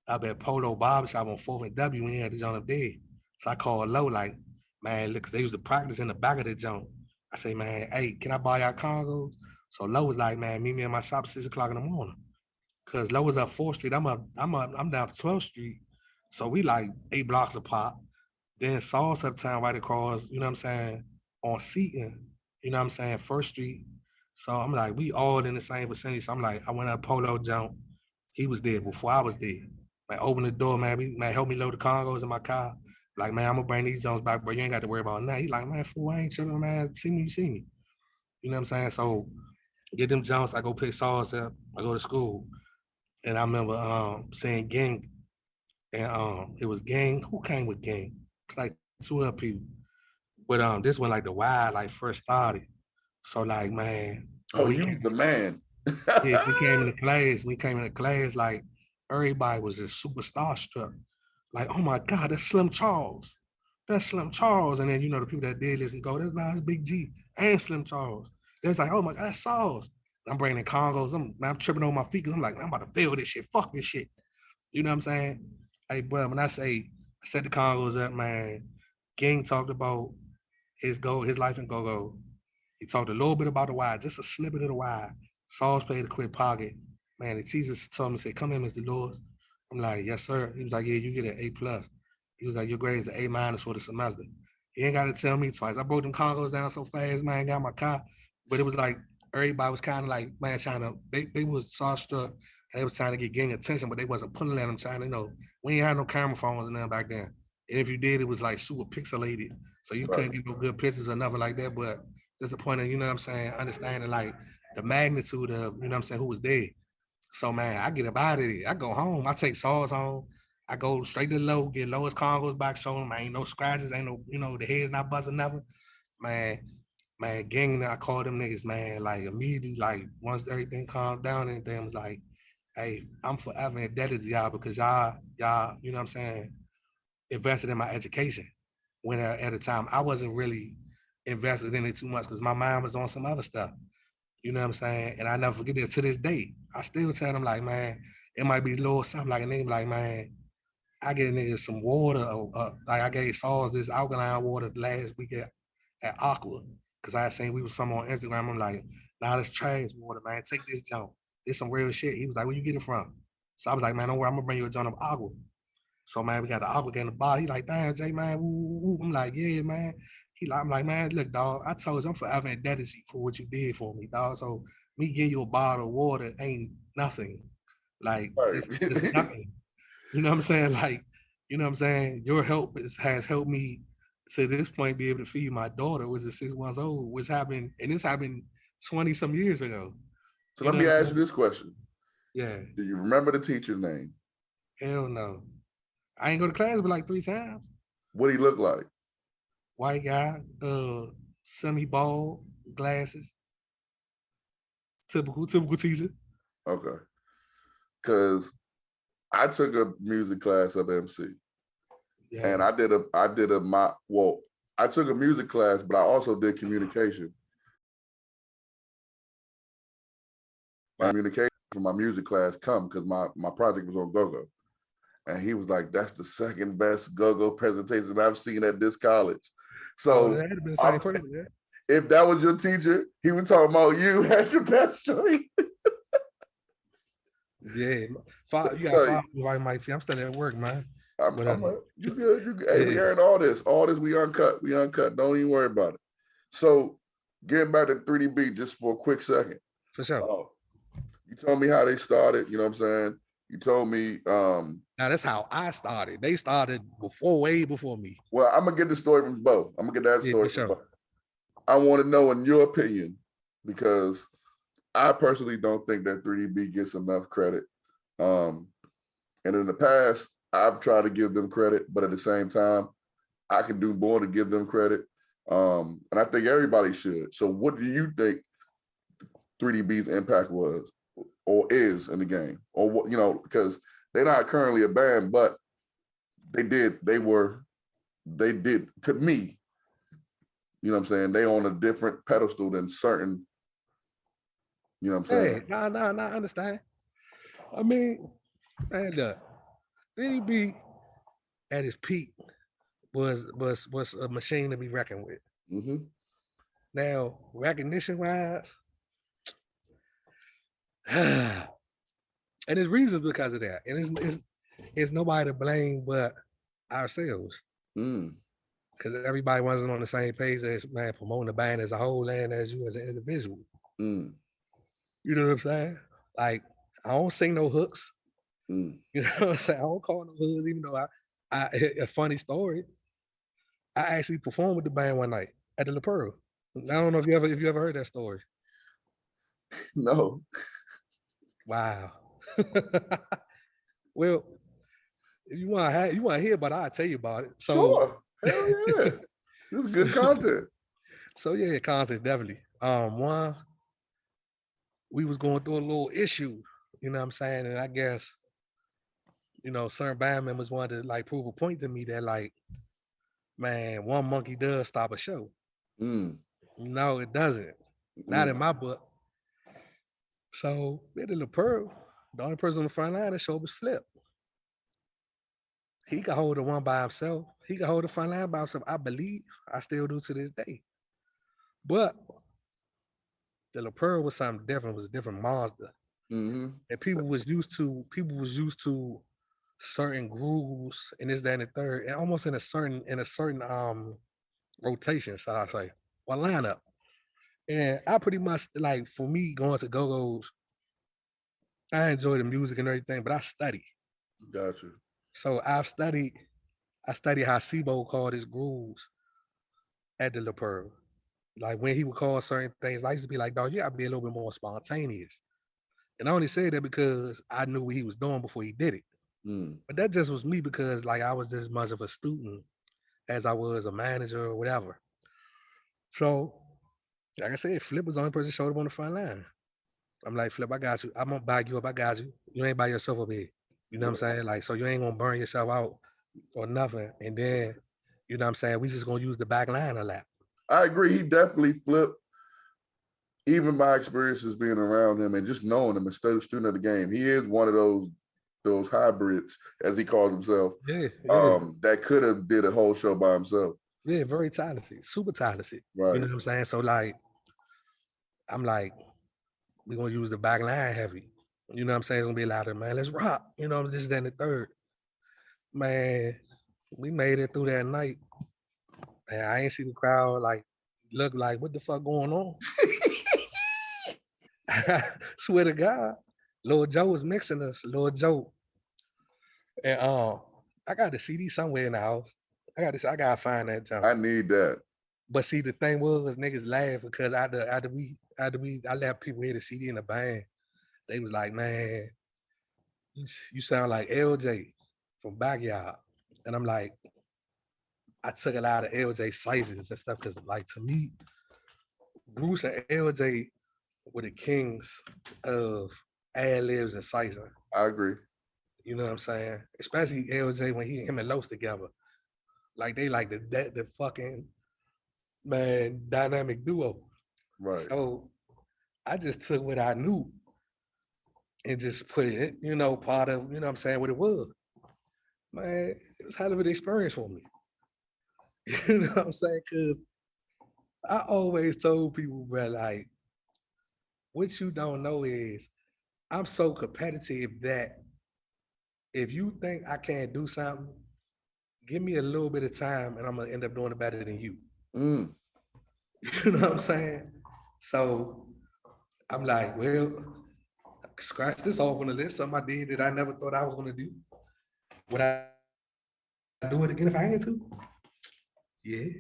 up at Polo Barbershop on 4th and W when he had the joint up there. So I called Low, like, man, look, because they used to practice in the back of the joint. I say, man, hey, can I buy y'all congos? So Low was like, man, meet me in my shop 6 o'clock in the morning. Cause Low was up 4th Street. I'm down 12th Street. So we like 8 blocks apart. Then Sauce uptown right across, you know what I'm saying, on Seaton, you know what I'm saying, 1st Street. So I'm like, we all in the same vicinity. So I'm like, I went up Polo jump. He was there before I was there. Like, open the door, man. Man, help me load the Congos in my car. Like, man, I'm gonna bring these Jones back, bro. You ain't got to worry about that. He like, man, fool, I ain't chilling, man. See me, you see me. You know what I'm saying? So get them Jones. I go pick Sauce up. I go to school. And I remember seeing Gang, and it was Gang. Who came with Gang? It's like 2 other people. But this one like the wild like first started. So like, man, Oh, when we you was came, the man. yeah, we came into class, like everybody was just super starstruck. Like, oh my God, that's Slim Charles. That's Slim Charles. And then you know the people that did listen go, that's Big G and Slim Charles. There's like, oh my God, that's Sauce. I'm bringing Congos. I'm tripping on my feet because I'm like, I'm about to feel this shit. Fuck this shit. You know what I'm saying? Hey, bro, when I set the Congos up, man, Gang talked about his life in go-go. He talked a little bit about the why, just a snippet of the why. Sauce played a quick pocket. Man, the teacher told me, say, come in, Mr. Lewis. I'm like, yes, sir. He was like, yeah, you get an A plus. He was like, your grade is an A minus for the semester. He ain't got to tell me twice. I broke them Congos down so fast, man, got my car. But it was like, everybody was kind of like, man, trying to, they was starstruck and they was trying to get gang attention, but they wasn't pulling at them, trying to, we ain't had no camera phones and nothing back then. And if you did, it was like super pixelated. So you couldn't Right. get no good pictures or nothing like that. But just the point of, you know what I'm saying, understanding like the magnitude of, you know what I'm saying, who was there. So man, I get up out of there. I go home. I take Sauce home. I go straight to low, get lowest Congo's back shoulder. Man, ain't no scratches, ain't no, the head's not buzzing nothing. Man, gang, I called them niggas, man, like immediately, like once everything calmed down and them was like, hey, I'm forever indebted to y'all because y'all, you know what I'm saying, invested in my education. When at a time I wasn't really invested in it too much because my mind was on some other stuff. You know what I'm saying? And I never forget this to this day. I still tell them like, man, it might be a little something like a nigga like, man, I get a nigga some water. Like I gave Sauls this alkaline water last week at Aqua because I seen we was some on Instagram. I'm like, nah, this trash water, man. Take this junk. It's some real shit. He was like, where you get it from? So I was like, man, don't worry, I'm gonna bring you a junk of Aqua. So man, we got the Aqua in the bottle. He like, damn, Jay, man. Woo, woo, woo. I'm like, yeah, man. I'm like, man, look, dog. I told you I'm forever indebted to you for what you did for me, dog. So me getting you a bottle of water ain't nothing. Like it's nothing. You know what I'm saying? Like, you know what I'm saying? Your help has helped me to this point be able to feed my daughter, which is 6 months old, which happened, and this happened 20 some years ago. So You let know me what I'm ask you saying? this question. Yeah. Do you remember the teacher's name? Hell no. I ain't go to class but like 3 times. What did he look like? White guy, semi-bald, glasses. Typical teacher. Okay. Because I took a music class up MC. Yeah. And I took a music class, but I also did communication. My communication from my music class come because my project was on go-go. And he was like, that's the second best go-go presentation I've seen at this college. So that had been the same person, yeah. If that was your teacher, he was talking about you had the best joint. Yeah. You got 5 like Mike T. I'm still at work, man. You good. Hey, we airing all this. All this we uncut. Don't even worry about it. So getting back to 3D just for a quick second. For sure. You told me how they started, you know what I'm saying? You told me now that's how I started. They started way before me. Well, I'm gonna get the story from Bo. I'm gonna get that story from Bo. I want to know in your opinion, because I personally don't think that 3DB gets enough credit. And in the past, I've tried to give them credit, but at the same time, I can do more to give them credit. And I think everybody should. So what do you think 3DB's impact was or is in the game? Or what, because they're not currently a band, but they did to me, you know what I'm saying? They on a different pedestal than certain, you know what I'm saying? Hey, no, I understand. I mean, man, look, 3DB at his peak was a machine to be reckoned with. Mm-hmm. Now, recognition wise, and there's reasons because of that. And it's nobody to blame but ourselves. Because everybody wasn't on the same page as man promoting the band as a whole and as you as an individual. You know what I'm saying? Like, I don't sing no hooks. You know what I'm saying? I don't call no hooks, even though I a funny story. I actually performed with the band one night at the La Pearl. I don't know if you ever heard that story. No. Wow. Well, if you want to hear about it, I'll tell you about it. So, sure. Hell yeah. This is good content. So yeah, content definitely. One, we was going through a little issue, you know what I'm saying? And I guess, certain band members wanted to like prove a point to me that like, man, one monkey does stop a show. No, it doesn't. Not in my book. So we did La Pearl. The only person on the front line that show was Flip. He could hold the one by himself. He could hold the front line by himself. I believe. I still do to this day. But the La Pearl was something different. It was a different monster. And people was used to certain grooves and this, that, and the third, and almost in a certain rotation, so I say, or lineup. And I pretty much like, for me, going to go-go's, I enjoy the music and everything, but I study. Gotcha. So I studied how Sibo called his grooves at the La Pearl. Like when he would call certain things, I used to be like, dog, you gotta be a little bit more spontaneous. And I only say that because I knew what he was doing before he did it. Mm. But that just was me because like I was as much of a student as I was a manager or whatever. So, like I said, Flip was the only person that showed up on the front line. I'm like, Flip, I got you. I'm gonna back you up. I got you. You ain't by yourself up here. You know what I'm saying? Like, so you ain't gonna burn yourself out or nothing. And then, you know what I'm saying? We just gonna use the back line a lot. I agree. He definitely flipped. Even my experiences being around him and just knowing him and student of the game, he is one of those hybrids, as he calls himself, Yeah, that could have did a whole show by himself. yeah, very talented, super talented. You Right. know what I'm saying? So like, I'm like, we're gonna use the back line heavy. You know what I'm saying? It's gonna be a lot of man, let's rock. You know, this, then the third. Man, we made it through that night. Man, I ain't see the crowd like look like what the fuck going on. Swear to God, Lord Joe was mixing us, Lord Joe. And I got the CD somewhere in the house. I gotta find that jump. I need that. But see, the thing was, niggas laugh because after I let people hear the CD in the band. They was like, man, you sound like LJ from Backyard. And I'm like, I took a lot of LJ slices and stuff because, like, to me, Bruce and LJ were the kings of ad libs and slicing. I agree. You know what I'm saying? Especially LJ when him and Los together. Like they like the fucking man dynamic duo. Right. So I just took what I knew and just put it, you know, part of, you know what I'm saying, what it was. Man, it was a hell of an experience for me. You know what I'm saying? Because I always told people, bro, like, what you don't know is I'm so competitive that if you think I can't do something, give me a little bit of time and I'm gonna end up doing it better than you. Mm. You know what I'm saying? So I'm like, well, scratch this off on the list. Something I did that I never thought I was gonna do. Would I do it again if I had to? Yeah.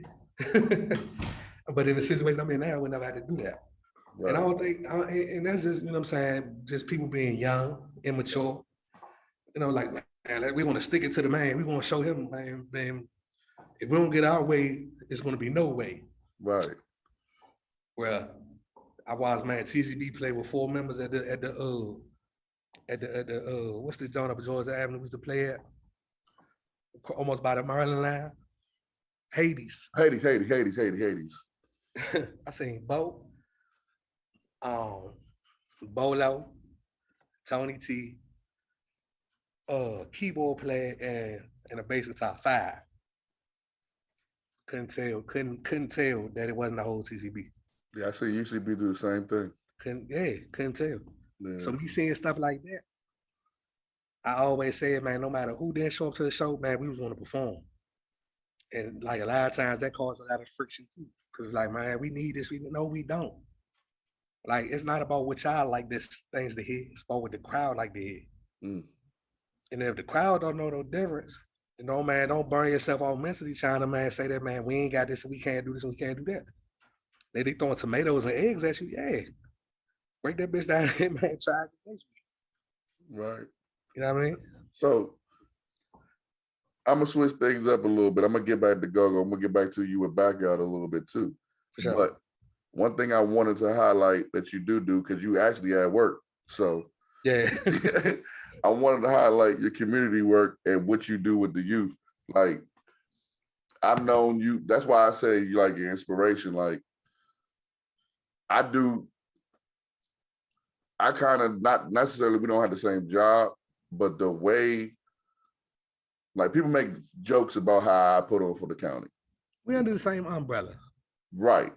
But in the situation I'm in now, I would never have to do that. Right. And I don't think, and that's just, you know what I'm saying, just people being young, immature. You know, like, man, like, we want to stick it to the man. We want to show him, man, if we don't get our way, it's going to be no way. Right. Well, I watched, man, TCB play with 4 members at the what's the joint up at Georgia Avenue was to play at? Almost by the Maryland line. Hades. Hades. I seen Bo, Bolo, Tony T, keyboard player and a bass guitar, 5. Couldn't tell that it wasn't the whole TCB. Yeah, I see UCB do the same thing. Couldn't tell. Yeah. So me seeing stuff like that, I always said, man, no matter who didn't show up to the show, man, we was going to perform. And like a lot of times that caused a lot of friction too. Cause like, man, we need this. We don't. Like, it's not about what y'all like this things to hear. It's about what the crowd like to hear. Mm. And if the crowd don't know no difference, you know, man, don't burn yourself out mentally trying to, man, say that, man, we ain't got this and we can't do this and we can't do that. They throwing tomatoes and eggs at you. Yeah. Break that bitch down and, man, try it next week. Right. You know what I mean? So I'm gonna switch things up a little bit. I'm gonna get back to Gogo. I'm gonna get back to you with Backyard a little bit too. For sure. But one thing I wanted to highlight that you do because you actually at work. So yeah. I wanted to highlight your community work and what you do with the youth. Like, I've known you. That's why I say you like your inspiration. Like, I kind of, not necessarily, we don't have the same job, but the way, like, people make jokes about how I put on for the county. We under the same umbrella. Right.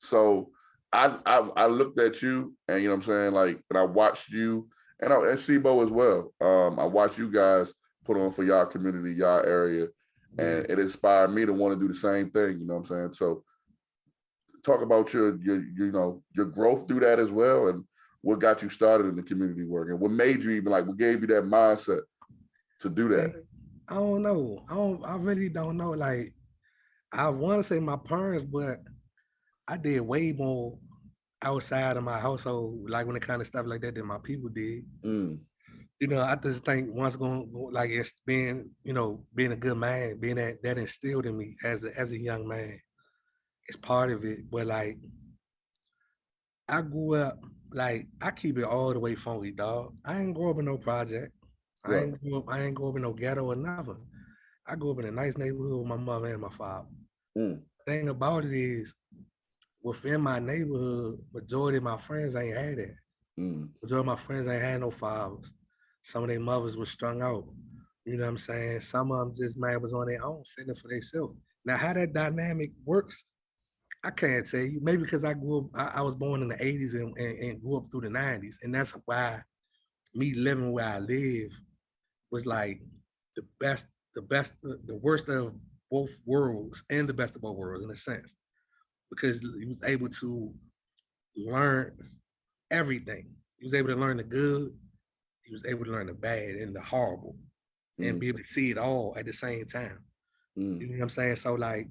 So I looked at you and, you know what I'm saying, like, and I watched you and Sibo as well. I watched you guys put on for y'all community, y'all area, and it inspired me to want to do the same thing, you know what I'm saying? So talk about your growth through that as well, and what got you started in the community work, and what made you even, like, what gave you that mindset to do that? I don't know. I really don't know. Like, I want to say my parents, but I did way more outside of my household, like when it kind of stuff like that than my people did. Mm. I just think once going like it's being, being a good man, being that instilled in me as a young man, it's part of it. But like I grew up, like I keep it all the way funky, dog. I ain't grow up in no project. Right. I ain't grow up in no ghetto or nothing. I grew up in a nice neighborhood with my mother and my father. Mm, Thing about it is, within my neighborhood, majority of my friends ain't had it. mm, Majority of my friends ain't had no fathers. Some of their mothers were strung out. You know what I'm saying? Some of them just man was on their own, fending for themselves. Now, how that dynamic works, I can't tell you. Maybe because I grew up, I was born in the 80s and grew up through the 90s. And that's why me living where I live was like the worst of both worlds and the best of both worlds in a sense. Because he was able to learn everything. He was able to learn the good, he was able to learn the bad and the horrible and mm, be able to see it all at the same time. You mm, know what I'm saying? So like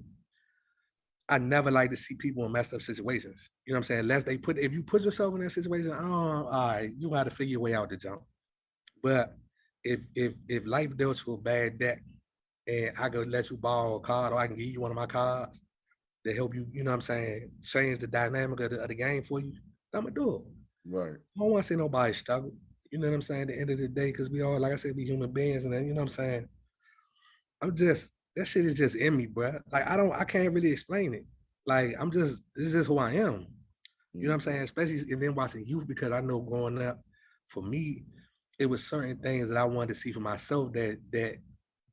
I never like to see people in messed up situations. You know what I'm saying? Unless if you put yourself in that situation, all right, you got to figure your way out the jump. But if life dealt you a bad deck and I could let you borrow a card or I can give you one of my cards to help you, you know what I'm saying, change the dynamic of the game for you, I'm gonna do it. right. I don't want to see nobody struggle. You know what I'm saying? At the end of the day, because we all, like I said, we human beings, and then, you know what I'm saying? That shit is just in me, bro. Like I can't really explain it. Like this is just who I am. You know what I'm Mm, saying? Especially and then watching youth, because I know growing up, for me, it was certain things that I wanted to see for myself that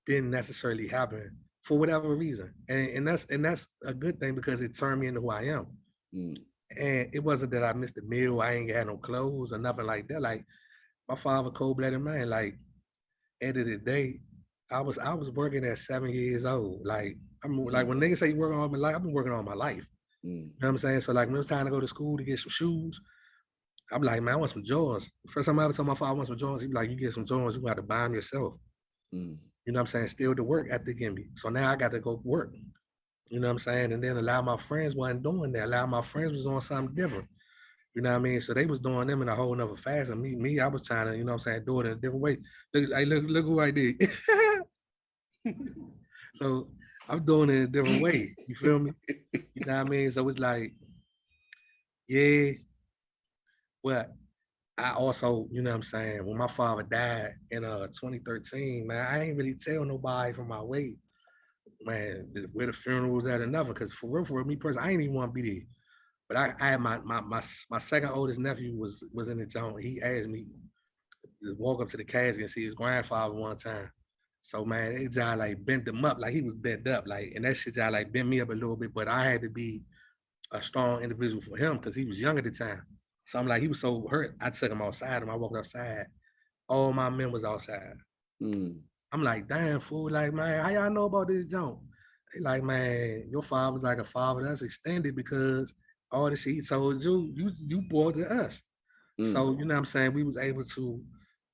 didn't necessarily happen for whatever reason. And that's a good thing because it turned me into who I am. mm, And it wasn't that I missed a meal, I ain't had no clothes or nothing like that. Like my father, cold-blooded man. Like end of the day, I was working at 7 years old. Like I'm like mm, when niggas say you working all my life, I've been working all my life. mm, You know what I'm saying? So like when it was time to go to school to get some shoes, I'm like, man, I want some Jordans. First time I ever told my father I want some Jordans, he be like, you get some Jordans, you got to buy them yourself. mm, You know what I'm saying? Still the work ethic in me. So now I got to go work. You know what I'm saying? And then a lot of my friends wasn't doing that. A lot of my friends was on something different. You know what I mean? So they was doing them in a whole nother fashion. Me, I was trying to, you know what I'm saying, do it in a different way. Look who I did. So I'm doing it in a different way. You feel me? You know what I mean? So it's like, yeah, but I also, you know what I'm saying, when my father died in 2013, man, I ain't really tell nobody from my way, man, where the funeral was at or nothing. Cause for real, me personally, I ain't even want to be there. But I had my second oldest nephew was in the joint. He asked me to walk up to the casket and see his grandfather one time. So man, it just like bent him up, like he was bent up, like, and that shit just like bent me up a little bit. But I had to be a strong individual for him because he was young at the time. So I'm like, he was so hurt. I took him outside and I walked outside. All my men was outside. mm, I'm like, damn fool, like man, how y'all know about this junk? They like, man, your father was like a father that's extended because all the shit he told you, you brought to us. mm. So, you know what I'm saying? We was able to,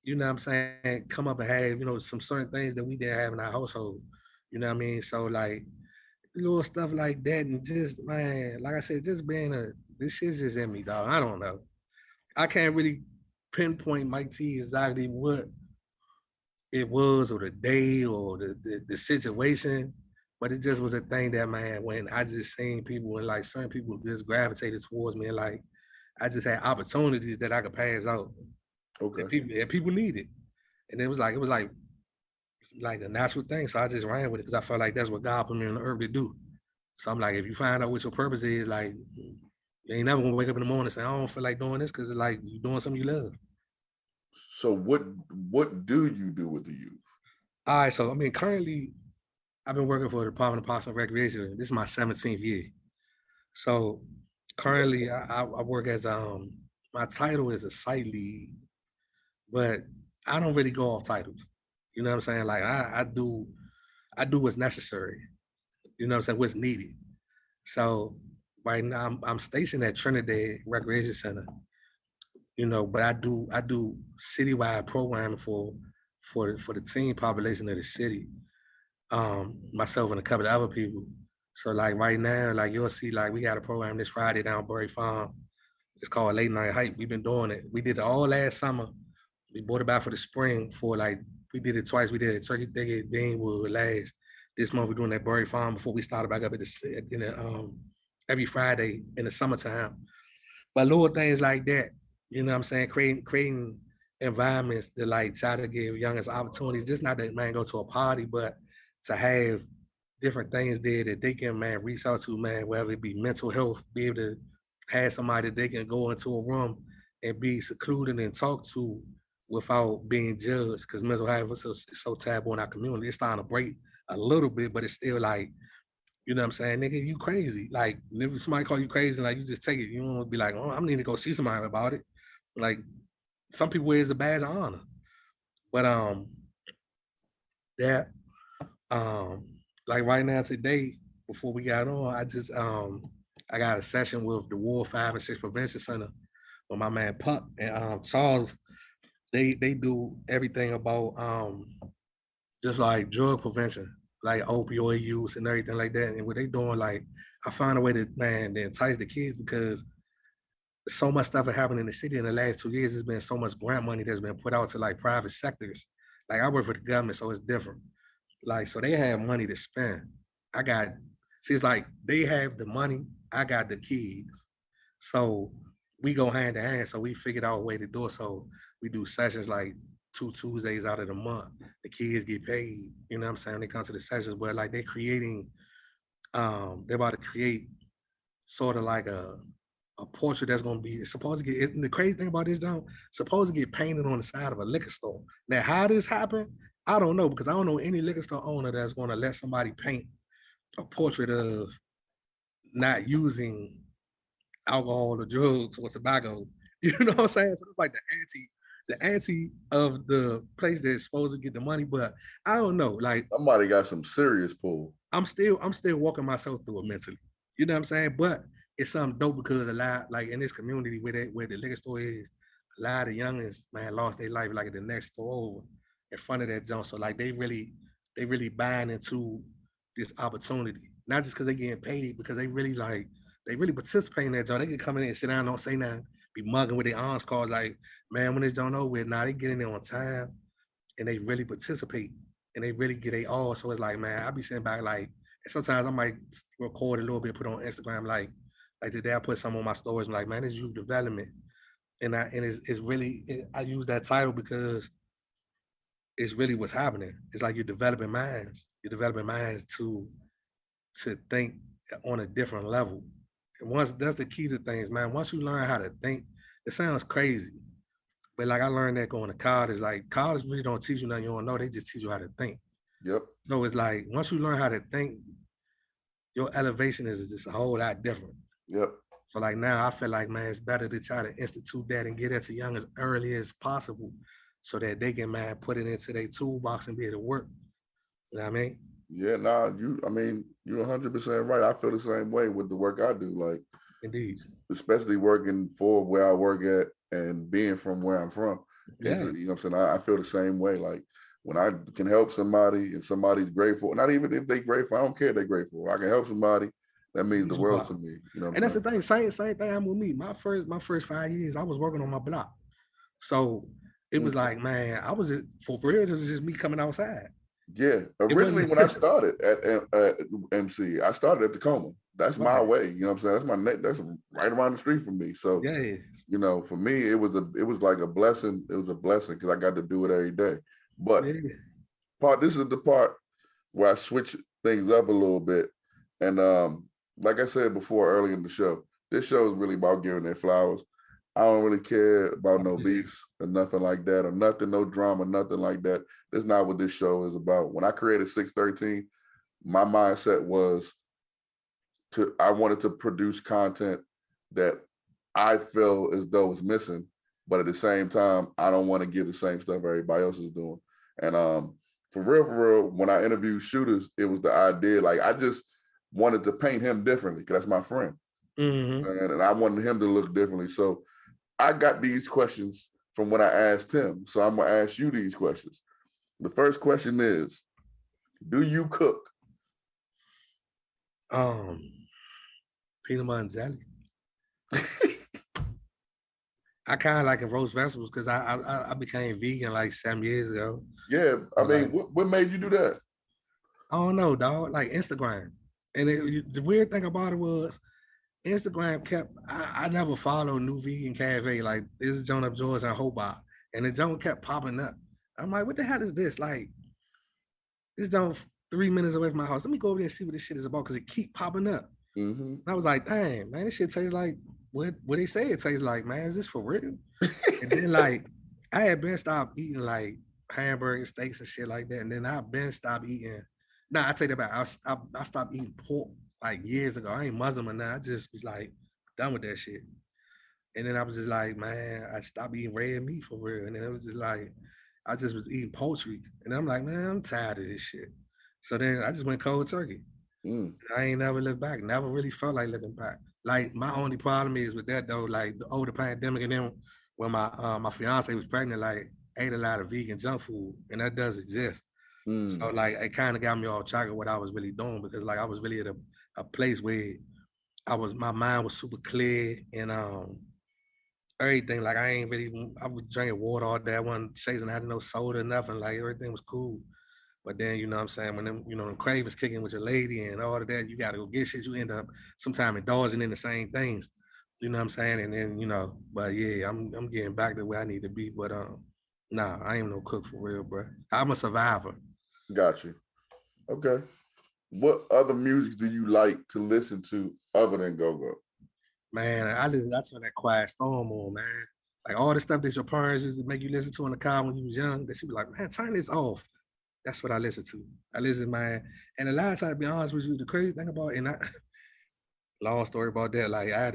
you know what I'm saying, come up and have, some certain things that we didn't have in our household. You know what I mean? So like little stuff like that and just man, like I said, just being this shit's just in me, dog. I don't know. I can't really pinpoint Mike T exactly what it was or the day or the situation, but it just was a thing that man, when I just seen people and like certain people just gravitated towards me and like I just had opportunities that I could pass out Okay. that people needed. And it was like a natural thing. So I just ran with it because I felt like that's what God put me on the earth to do. So I'm like, if you find out what your purpose is, like you ain't never gonna wake up in the morning and say, I don't feel like doing this because it's like you're doing something you love. So what do you do with the youth? All right, so I mean, currently I've been working for the Department of Parks and Recreation. This is my 17th year. So currently I work as my title is a site lead, but I don't really go off titles. You know what I'm saying? Like I do what's necessary. You know what I'm saying? What's needed. So right now I'm stationed at Trinidad Recreation Center. But I do citywide programming for the teen population of the city. Myself and a couple of other people. So like right now, like you'll see, like we got a program this Friday down Bury Farm. It's called Late Night Hype. We've been doing it. We did it all last summer. We bought it back for the spring for like, we did it twice. We did it Turkey Deanwood last. This month we're doing that Berry Farm before we started back up at every Friday in the summertime. But little things like that, you know what I'm saying? Creating environments that like try to give youngest opportunities, just not that man go to a party, but to have different things there that they can man reach out to, man, whether it be mental health, be able to have somebody that they can go into a room and be secluded and talk to without being judged. Because mental health is so taboo in our community. It's starting to break a little bit, but it's still like, you know what I'm saying? Nigga, you crazy. Like, if somebody call you crazy, like, you just take it. You don't want to be like, oh, I'm need to go see somebody about it. Like, some people wear it as a badge of honor. But that like right now today, before we got on, I got a session with the Ward 5 and 6 Prevention Center with my man Puck and Charles. They do everything about just like drug prevention, like opioid use and everything like that. And what they doing, like, I find a way to entice the kids, because so much stuff has happened in the city in the last 2 years. There's been so much grant money that's been put out to like private sectors. Like, I work for the government, so it's different. Like, so they have money to spend. I got, see, it's like they have the money, I got the kids. So we go hand in hand. So we figured out a way to do it. So we do sessions like 2 Tuesdays out of the month. The kids get paid, you know what I'm saying? They come to the sessions, but like they're creating, they're about to create sort of like a portrait that's gonna be supposed to get. And the crazy thing about this, John, supposed to get painted on the side of a liquor store. Now, how this happened, I don't know, because I don't know any liquor store owner that's gonna let somebody paint a portrait of not using alcohol or drugs or tobacco. You know what I'm saying? So it's like the anti of the place that's supposed to get the money. But I don't know. Like, Somebody got some serious pull. I'm still walking myself through it mentally. You know what I'm saying? But it's something dope, because a lot, like in this community where the liquor store is, a lot of youngins, man, lost their life like at the next store over in front of that junk. So like they really buying into this opportunity. Not just because they getting paid, because they really participate in that joint. They can come in and sit down, don't say nothing, be mugging with their arms cards, like, man, when it's done over with, now they get in there on time and they really participate and they really get a all. So it's like, man, I be sitting back like, and sometimes I might record a little bit, put on Instagram, like today I put some on my stories, I'm like, man, it's youth development. And it's really, I use that title because it's really what's happening. It's like you're developing minds. You're developing minds to think on a different level. And once, that's the key to things, man. Once you learn how to think, it sounds crazy, but like I learned that going to college. Like, college really don't teach you nothing you don't know. They just teach you how to think. Yep. So it's like once you learn how to think, your elevation is just a whole lot different. Yep. So like now I feel like, man, it's better to try to institute that and get it to young as early as possible, so that they can, man, put it into their toolbox and be able to work. You know what I mean? Yeah, nah, you're 100% right. I feel the same way with the work I do. Like, Indeed. especially working for where I work at and being from where I'm from. Yeah. You know what I'm saying? I feel the same way. Like, when I can help somebody and somebody's grateful, not even if they're grateful, I don't care if they're grateful. I can help somebody, that means the world to me. You know what And I'm that's saying? the thing, same thing happened with me. My first 5 years, I was working on my block. So it was like, man, I was just, for real, this was just me coming outside. Yeah. It Originally, wasn't. when I started at MC, I started at Tacoma. That's my Right. way. You know what I'm saying? That's my neck. That's right around the street from me. So, Yeah. you know, for me, it was like a blessing. It was a blessing because I got to do it every day. But Yeah. this is the part where I switch things up a little bit. And like I said before early in the show, this show is really about giving their flowers. I don't really care about no beefs or nothing like that, or nothing, no drama, nothing like that. That's not what this show is about. When I created 613, my mindset was I wanted to produce content that I feel as though is missing, but at the same time, I don't want to give the same stuff everybody else is doing. And for real, when I interviewed Shooters, it was the idea, like, I just wanted to paint him differently because that's my friend. Mm-hmm. And I wanted him to look differently. So I got these questions from when I asked him. So I'm going to ask you these questions. The first question is, do you cook? Peanut butter and jelly. I kind of like roast vegetables because I became vegan like 7 years ago. Yeah, I So mean, like, what made you do that? I don't know, dog. Like Instagram, and the weird thing about it was Instagram kept. I never followed New Vegan Cafe. Like this is John Up George and Hobart, and the John kept popping up. I'm like, what the hell is this? Like this John 3 minutes away from my house. Let me go over there and see what this shit is about because it keep popping up. Mm-hmm. And I was like, dang, man, this shit tastes like what they say it tastes like, man. Is this for real? And then like I had been stopped eating like hamburger steaks and shit like that. And then I've been stopped eating. Nah, I take that back. I stopped eating pork like years ago. I ain't Muslim or nothing. I just was like done with that shit. And then I was just like, man, I stopped eating red meat for real. And then it was just like, I just was eating poultry. And I'm like, man, I'm tired of this shit. So then I just went cold turkey. Mm. I ain't never looked back. Never really felt like looking back. Like my only problem is with that though, like the older pandemic, and then when my fiance was pregnant, like ate a lot of vegan junk food, and that does exist. So Mm. like it kind of got me off track of what I was really doing because like I was really at a place where my mind was super clear and everything. Like I ain't really I was drinking water all day. I wasn't chasing, I had no soda, nothing. Like everything was cool. But then, you know what I'm saying, when them, them cravings kicking with your lady and all of that, you got to go get shit. You end up sometimes indulging in the same things. You know what I'm saying? And then, but yeah, I'm getting back to where I need to be. But nah, I ain't no cook for real, bro. I'm a survivor. Got you. Okay. What other music do you like to listen to other than go-go? Man, that's when that quiet storm on, man. Like all the stuff that your parents used to make you listen to in the car when you was young, that you be like, man, turn this off. That's what I listen to. I listen, man. And a lot of times, to be honest with you, the crazy thing about it, and long story about that, like I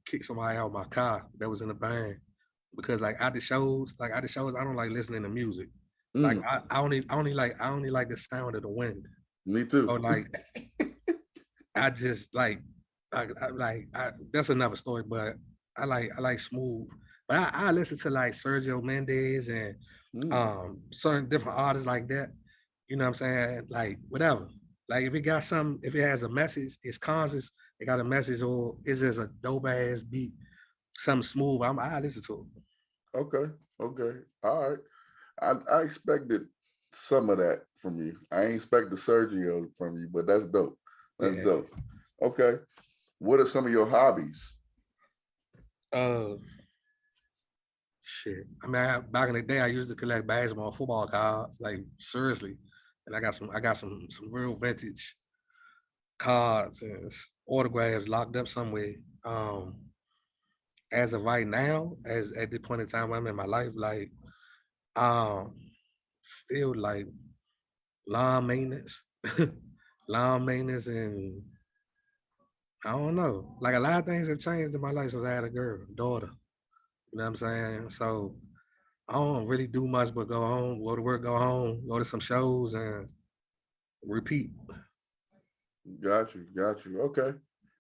kicked somebody out of my car that was in the band because like at the shows, I don't like listening to music. Like Mm. I only like the sound of the wind. Me too. Or like I just like that's another story, but I like smooth. But I listen to like Sergio Mendes and Mm. certain different artists like that. You know what I'm saying? Like whatever. Like if it has a message, it's conscious, it got a message, or it's just a dope ass beat, something smooth. I listen to Okay. Okay. All right. I expected some of that from you. I ain't expect the Sergio from you, but that's dope. it. That's Yeah. dope. Okay. What are some of your hobbies? Uh shit. I mean, back in the day, I used to collect basketball, football cards, like seriously. And I got some real vintage cards and autographs locked up somewhere. As of right now, as at the point in time I'm in my life, like um, still like lawn maintenance, lawn maintenance, and I don't know. Like a lot of things have changed in my life since I had a daughter. You know what I'm saying? So I don't really do much but go home, go to work, go home, go to some shows, and repeat. Got you. Got you. Okay.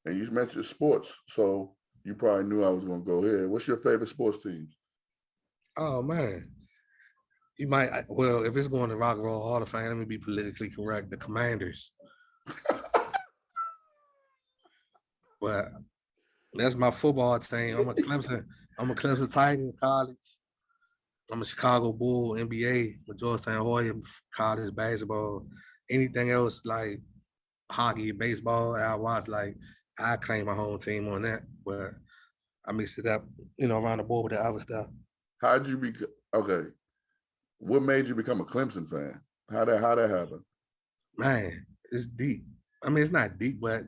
And you mentioned sports, so you probably knew I was going to go here. What's your favorite sports teams? Oh man, you might. Well, if it's going to Rock and Roll Hall of Fame, let me be politically correct. The Commanders, but that's my football team. I'm a Clemson. I'm a Clemson Tiger in college. I'm a Chicago Bull NBA with Georgetown Hoya college basketball. Anything else like hockey, baseball, I watch like I claim my home team on that, but I mix it up, around the board with the other stuff. How'd you be? Okay. What made you become a Clemson fan? How that happen? Man, it's deep. I mean, it's not deep, but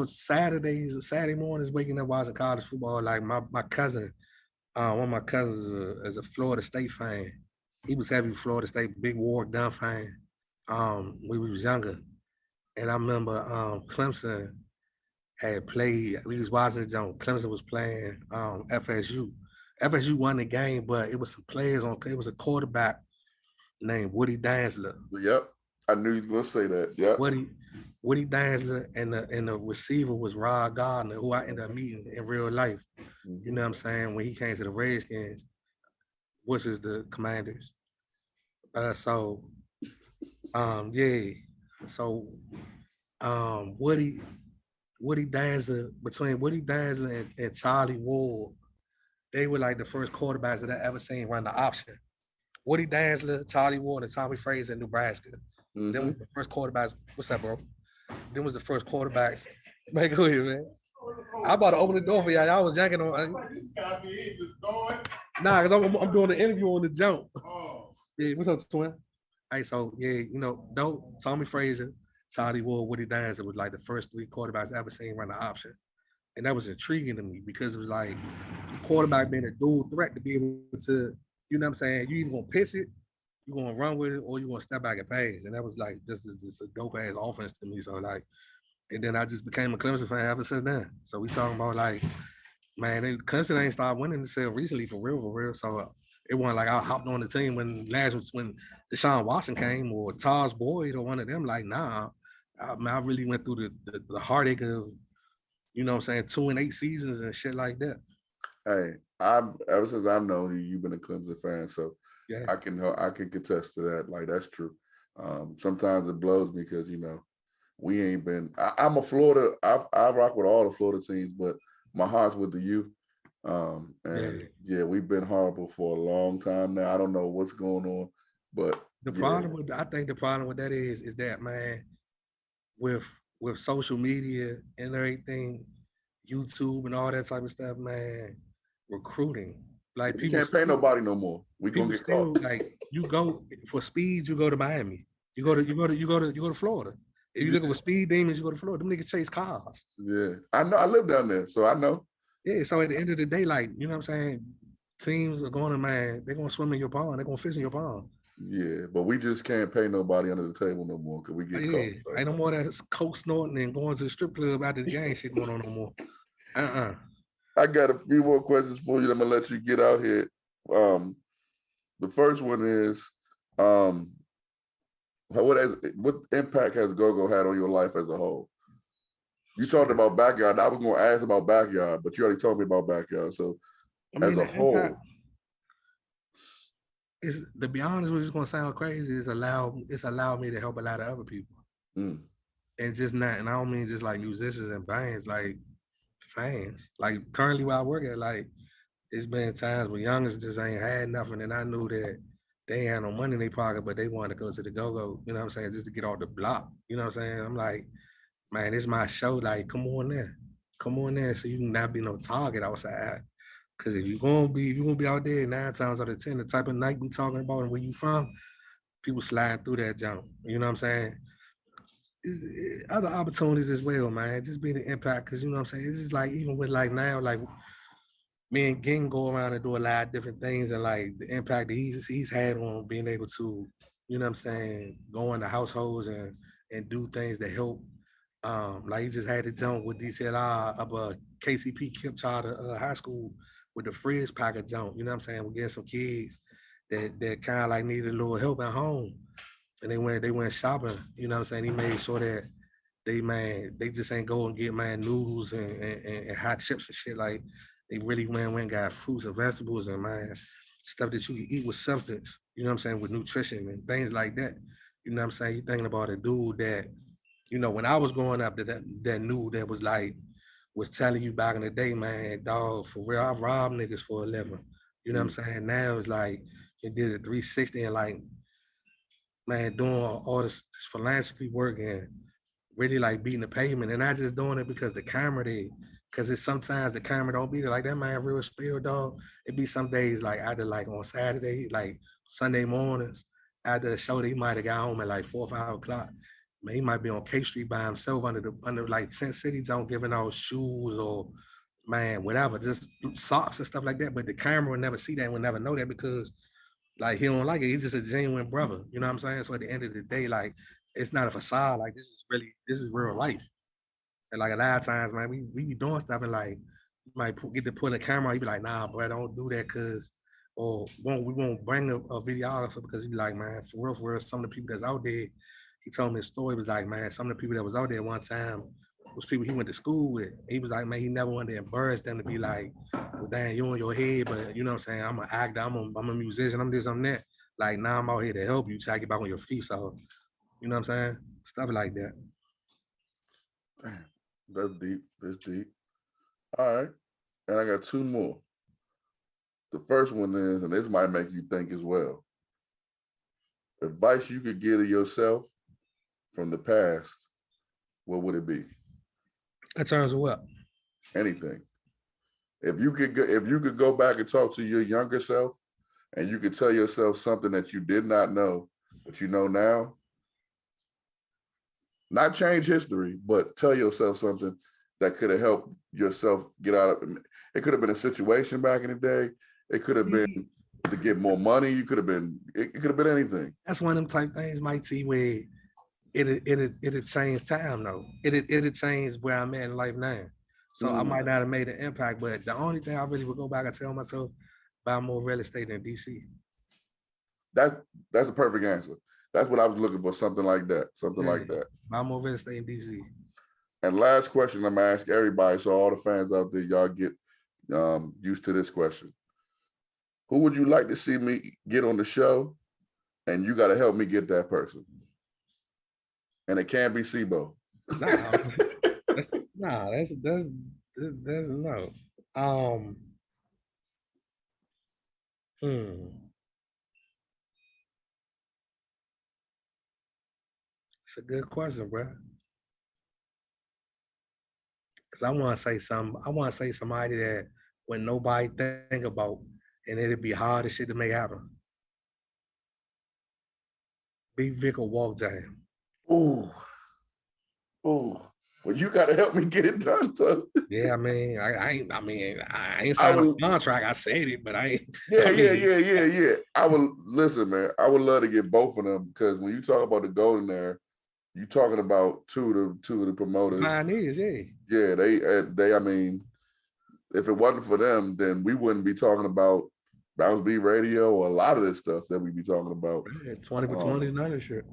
Saturday mornings, waking up watching college football. Like my cousin, one of my cousins is a Florida State fan. He was heavy Florida State, big Ward Dunn fan. When we was younger, and I remember Clemson had played. We was watching it. Clemson was playing FSU. FSU won the game, but it was some players on. It was a quarterback named Woody Dansler. Yep. I knew you was going to say that. Yep. Woody Dansler and the receiver was Rod Gardner, who I ended up meeting in real life. Mm-hmm. You know what I'm saying? When he came to the Redskins, which is the Commanders. Yeah. So Woody Dansler, between Woody Dansler and Charlie Ward, they were like the first quarterbacks that I ever seen run the option. Woody Dantzler, Charlie Ward, and Tommy Fraser in Nebraska. Them was the first quarterbacks. What's up, bro? Them was the first quarterbacks. Man, go ahead, man. I'm about to open the door for y'all. Y'all was yanking on. Nah, because I'm doing the interview on the jump. Yeah, what's up, twin? Hey, so yeah, you know, dope. Tommy Fraser, Charlie Ward, Woody Dantzler was like the first three quarterbacks I ever seen run the option. And that was intriguing to me because it was like quarterback being a dual threat to be able to, you know what I'm saying? You either gonna pitch it, you're gonna run with it, or you're gonna step back and pass. And that was like this is just a dope ass offense to me. So like, and then I just became a Clemson fan ever since then. So we talking about like, man, Clemson ain't started winning until recently for real, for real. So it wasn't like I hopped on the team when Deshaun Watson came or Taj Boyd or one of them. Like, nah, I really went through the heartache of, you know what I'm saying, 2-8 seasons and shit like that. Hey, I'm ever since I've known you, you've been a Clemson fan, so Yeah. I can contest to that. Like that's true. Sometimes it blows me because we ain't been. I'm a Florida. I rock with all the Florida teams, but my heart's with the U. And yeah, we've been horrible for a long time now. I don't know what's going on, but I think the problem with that is that, man, with social media and everything, YouTube and all that type of stuff, man, recruiting. Like we people can't pay nobody no more. We gonna get still caught. like you go for speed, you go to Miami. You go to Florida. If you're looking for speed demons, you go to Florida. Them niggas chase cars. Yeah. I know. I live down there, so I know. Yeah. So at the end of the day, like, you know what I'm saying? Teams are going to, man, they're gonna swim in your pond, they're gonna fish in your pond. Yeah, but we just can't pay nobody under the table no more because we get caught. So. Ain't no more that coke snorting and going to the strip club after the game shit going on no more. I got a few more questions for you. I'm gonna let you get out here. The first one is, what impact has go-go had on your life as a whole? You talked about backyard. I was going to ask about backyard, but you already told me about backyard. So, as a whole, is to be honest with you, it's gonna sound crazy. It's allowed me to help a lot of other people, and just not. And I don't mean just like musicians and bands, like fans. Like currently where I work at, like it's been times where youngers just ain't had nothing, and I knew that they ain't had no money in their pocket, but they wanted to go to the go-go. You know what I'm saying? Just to get off the block. You know what I'm saying? I'm like, man, it's my show. Like, come on there, so you can not be no target outside. Cause if you're gonna be out there 9 times out of 10, the type of night we talking about and where you from, people slide through that jump. You know what I'm saying? Other opportunities as well, man. Just be the impact, cause you know what I'm saying. It's just like even with like now, like me and Ging go around and do a lot of different things, and like the impact that he's had on being able to, you know what I'm saying, go into households and do things that help. Like he just had to jump with DCLR up a KCP Kip Charter High School with the fridge packer jump. You know what I'm saying? We're getting some kids that kind of like needed a little help at home, and they went shopping. You know what I'm saying? He made sure that they just ain't go and get noodles and hot chips and shit. Like they really went and got fruits and vegetables and stuff that you can eat with substance. You know what I'm saying? With nutrition and things like that. You know what I'm saying? You're thinking about a dude that, you know, when I was growing up, that knew that was telling you back in the day, man, dog, for real, I robbed niggas for a living. You know what I'm saying? Now it's like you did a 360 and like, man, doing all this philanthropy work and really like beating the pavement, and not just doing it because the camera did. Cause it's sometimes the camera don't be there. Like that man real spill, dog. It be some days like either like on Saturday, like Sunday mornings, after the show, he might have got home at like 4 or 5 o'clock. Man, he might be on K Street by himself under like Tent City Zone giving out shoes or man, whatever, just socks and stuff like that. But the camera would never see that, would never know that because like he don't like it. He's just a genuine brother. You know what I'm saying? So at the end of the day, like it's not a facade. Like this is real life. And like a lot of times, man, we be doing stuff and like you might get to pull the camera. You be like, nah, bro, don't do that, cause we won't bring a videographer because he be like, man, for real, some of the people that's out there. He told me a story. Was like, man, some of the people that was out there one time was people he went to school with. He was like, man, he never wanted to embarrass them to be like, well, damn, you on your head, but you know what I'm saying? I'm an actor, I'm a musician, I'm this, I'm that. Like now I'm out here to help you, try to get back on your feet. So, you know what I'm saying? Stuff like that. Damn, that's deep. That's deep. All right. And I got 2 more. The first one is, and this might make you think as well. Advice you could give to yourself from the past, what would it be? In terms of what? Anything. If you could go back and talk to your younger self, and you could tell yourself something that you did not know, but you know now, not change history, but tell yourself something that could have helped yourself get out of it. It could have been a situation back in the day. It could have been to get more money. It could have been anything. That's one of them type things, might see where it'll change time though. It'll change where I'm at in life now. So I might not have made an impact, but the only thing I really would go back and tell myself, buy more real estate in DC. That's a perfect answer. That's what I was looking for, something like that. Something like that. Buy more real estate in DC. And last question I'm gonna ask everybody, so all the fans out there, y'all get used to this question. Who would you like to see me get on the show? And you got to help me get that person. And it can't be SIBO. That's no. It's a good question, bro. Because I want to say something. I want to say somebody that when nobody think about, and it'd be hard as shit to make happen. Big Vic or Walk Jam. Ooh. Well, you got to help me get it done, son. Yeah, I mean, I ain't signed a contract. I said it, but I ain't. Yeah. I would listen, man. I would love to get both of them because when you talk about the golden there, you talking about two of the promoters. Pioneers, yeah. Yeah, they. I mean, if it wasn't for them, then we wouldn't be talking about Bounce Beat Radio or a lot of this stuff that we be talking about. 20 for 20, none of shit.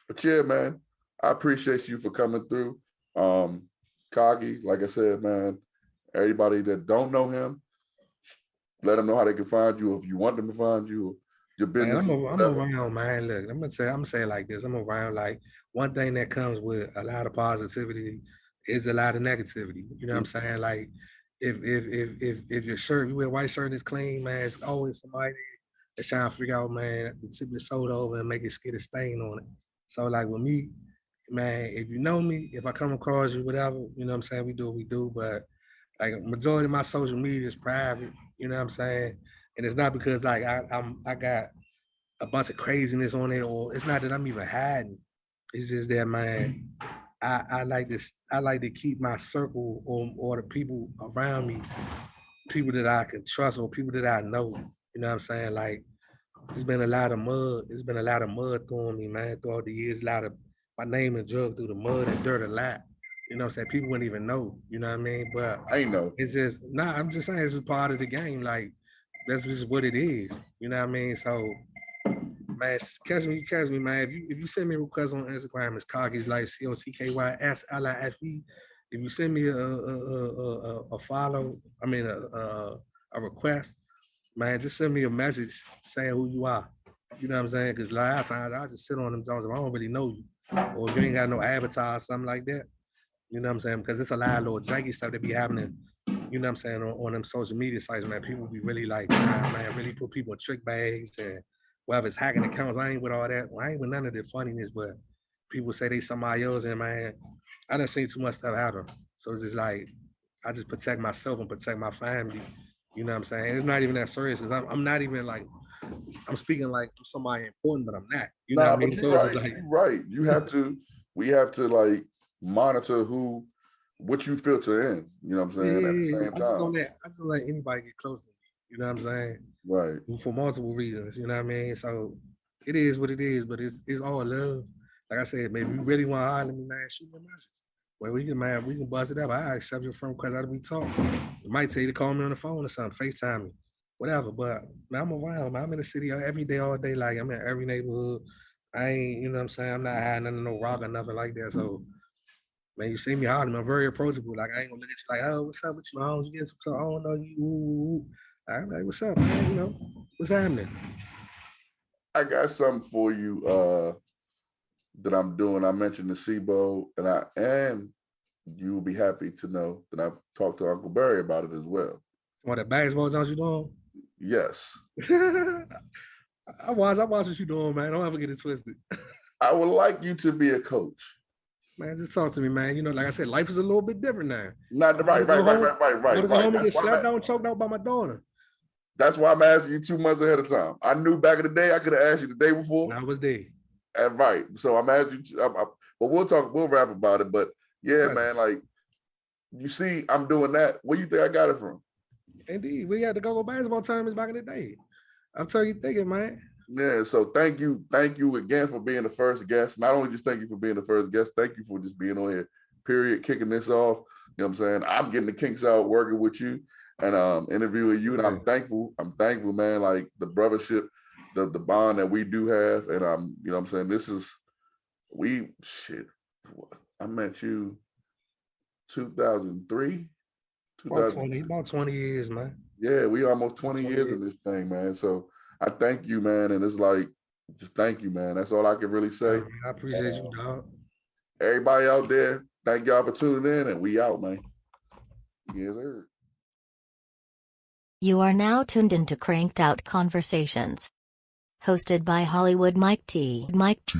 But yeah, man, I appreciate you for coming through. Kagi, like I said, man, everybody that don't know him, let them know how they can find you. If you want them to find you, your business. Man, I'm around, man. Look, I'm gonna say it like this. I'm around. Like one thing that comes with a lot of positivity is a lot of negativity. You know what I'm saying? Like if your shirt, you wear a white shirt is clean, man, it's always somebody that's trying to figure out, man, to tip your soda over and make it get a stain on it. So like with me, man, if you know me, if I come across you, whatever, you know what I'm saying, we do what we do, but like majority of my social media is private, you know what I'm saying? And it's not because like I got a bunch of craziness on it, or it's not that I'm even hiding. It's just that, man, I like to keep my circle or the people around me, people that I can trust or people that I know. You know what I'm saying? Like it's been a lot of mud. It's been a lot of mud thrown me, man, throughout the years. A lot of my name and drug through the mud and dirt a lot. You know what I'm saying? People wouldn't even know. You know what I mean? But I know. It's just I'm just saying it's just part of the game. Like that's just what it is. You know what I mean? So man, catch me, man. If you send me a request on Instagram, it's Coggy's Life, COCKYSLIFE. If you send me a follow, I mean a request, man, just send me a message saying who you are. You know what I'm saying? Because a lot of times I just sit on them zones if I don't really know you, or if you ain't got no avatar or something like that. You know what I'm saying? Because it's a lot of little janky stuff that be happening. You know what I'm saying, on them social media sites, man. People be really like, man, really put people in trick bags and whether it's hacking accounts. I ain't with all that. Well, I ain't with none of the funniness, but people say they somebody else, and man, I done seen too much stuff happen. So it's just like I just protect myself and protect my family. You know what I'm saying? It's not even that serious because I'm not even like I'm speaking like I'm somebody important, but I'm not. You know what I mean? But you're right. Like, you're right. You have to. We have to like monitor what you filter in. You know what I'm saying? At the same time, I just don't let anybody get close to me. You know what I'm saying? Right. For multiple reasons. You know what I mean? So it is what it is, but it's all love. Like I said, maybe you really want to holler at me, man, shoot me a message. Well, we can buzz it up. I accept your friend because we talk. It might tell you to call me on the phone or something, FaceTime me, whatever. But man, I'm around. Man. I'm in the city every day, all day. Like I'm in every neighborhood. I ain't, you know what I'm saying? I'm not hiding under no rock or nothing like that. So man, you see me hollering, I'm very approachable. Like I ain't gonna look at you like, oh, what's up with you? You getting some clothes? I don't know you. I'm like, what's up, man? You know, what's happening? I got something for you that I'm doing. I mentioned the SIBO, and you will be happy to know that I've talked to Uncle Barry about it as well. What, that basketball zones you doing? Yes. I watch what you doing, man. Don't ever get it twisted. I would like you to be a coach. Man, just talk to me, man. You know, like I said, life is a little bit different now. Not I'm right, gonna right, go right, home. right, right, I'm right, gonna go right. home and get slapped out and choked out by my daughter. That's why I'm asking you 2 months ahead of time. I knew back in the day I could have asked you the day before. And I was there. And right. So I'm asking you, but we'll rap about it. But yeah, Right. man, like you see, I'm doing that. Where you think I got it from? Indeed, we had to go basketball tournaments back in the day. I'm telling you, thinking, man. Yeah, so thank you again for being the first guest. Not only just thank you for being the first guest, thank you for just being on here, period, kicking this off. You know what I'm saying? I'm getting the kinks out working with you and interviewing you. And I'm thankful, man, like the brothership, the bond that we do have. And you know what I'm saying? I met you 2003, About 20 years, man. Yeah, we almost 20 years in this thing, man. So I thank you, man. And it's like, just thank you, man. That's all I can really say. I appreciate you, dog. Everybody out there, thank y'all for tuning in, and we out, man. Yes, sir. You are now tuned into Cranked Out Conversations. Hosted by Hollywood Mike T. Mike T.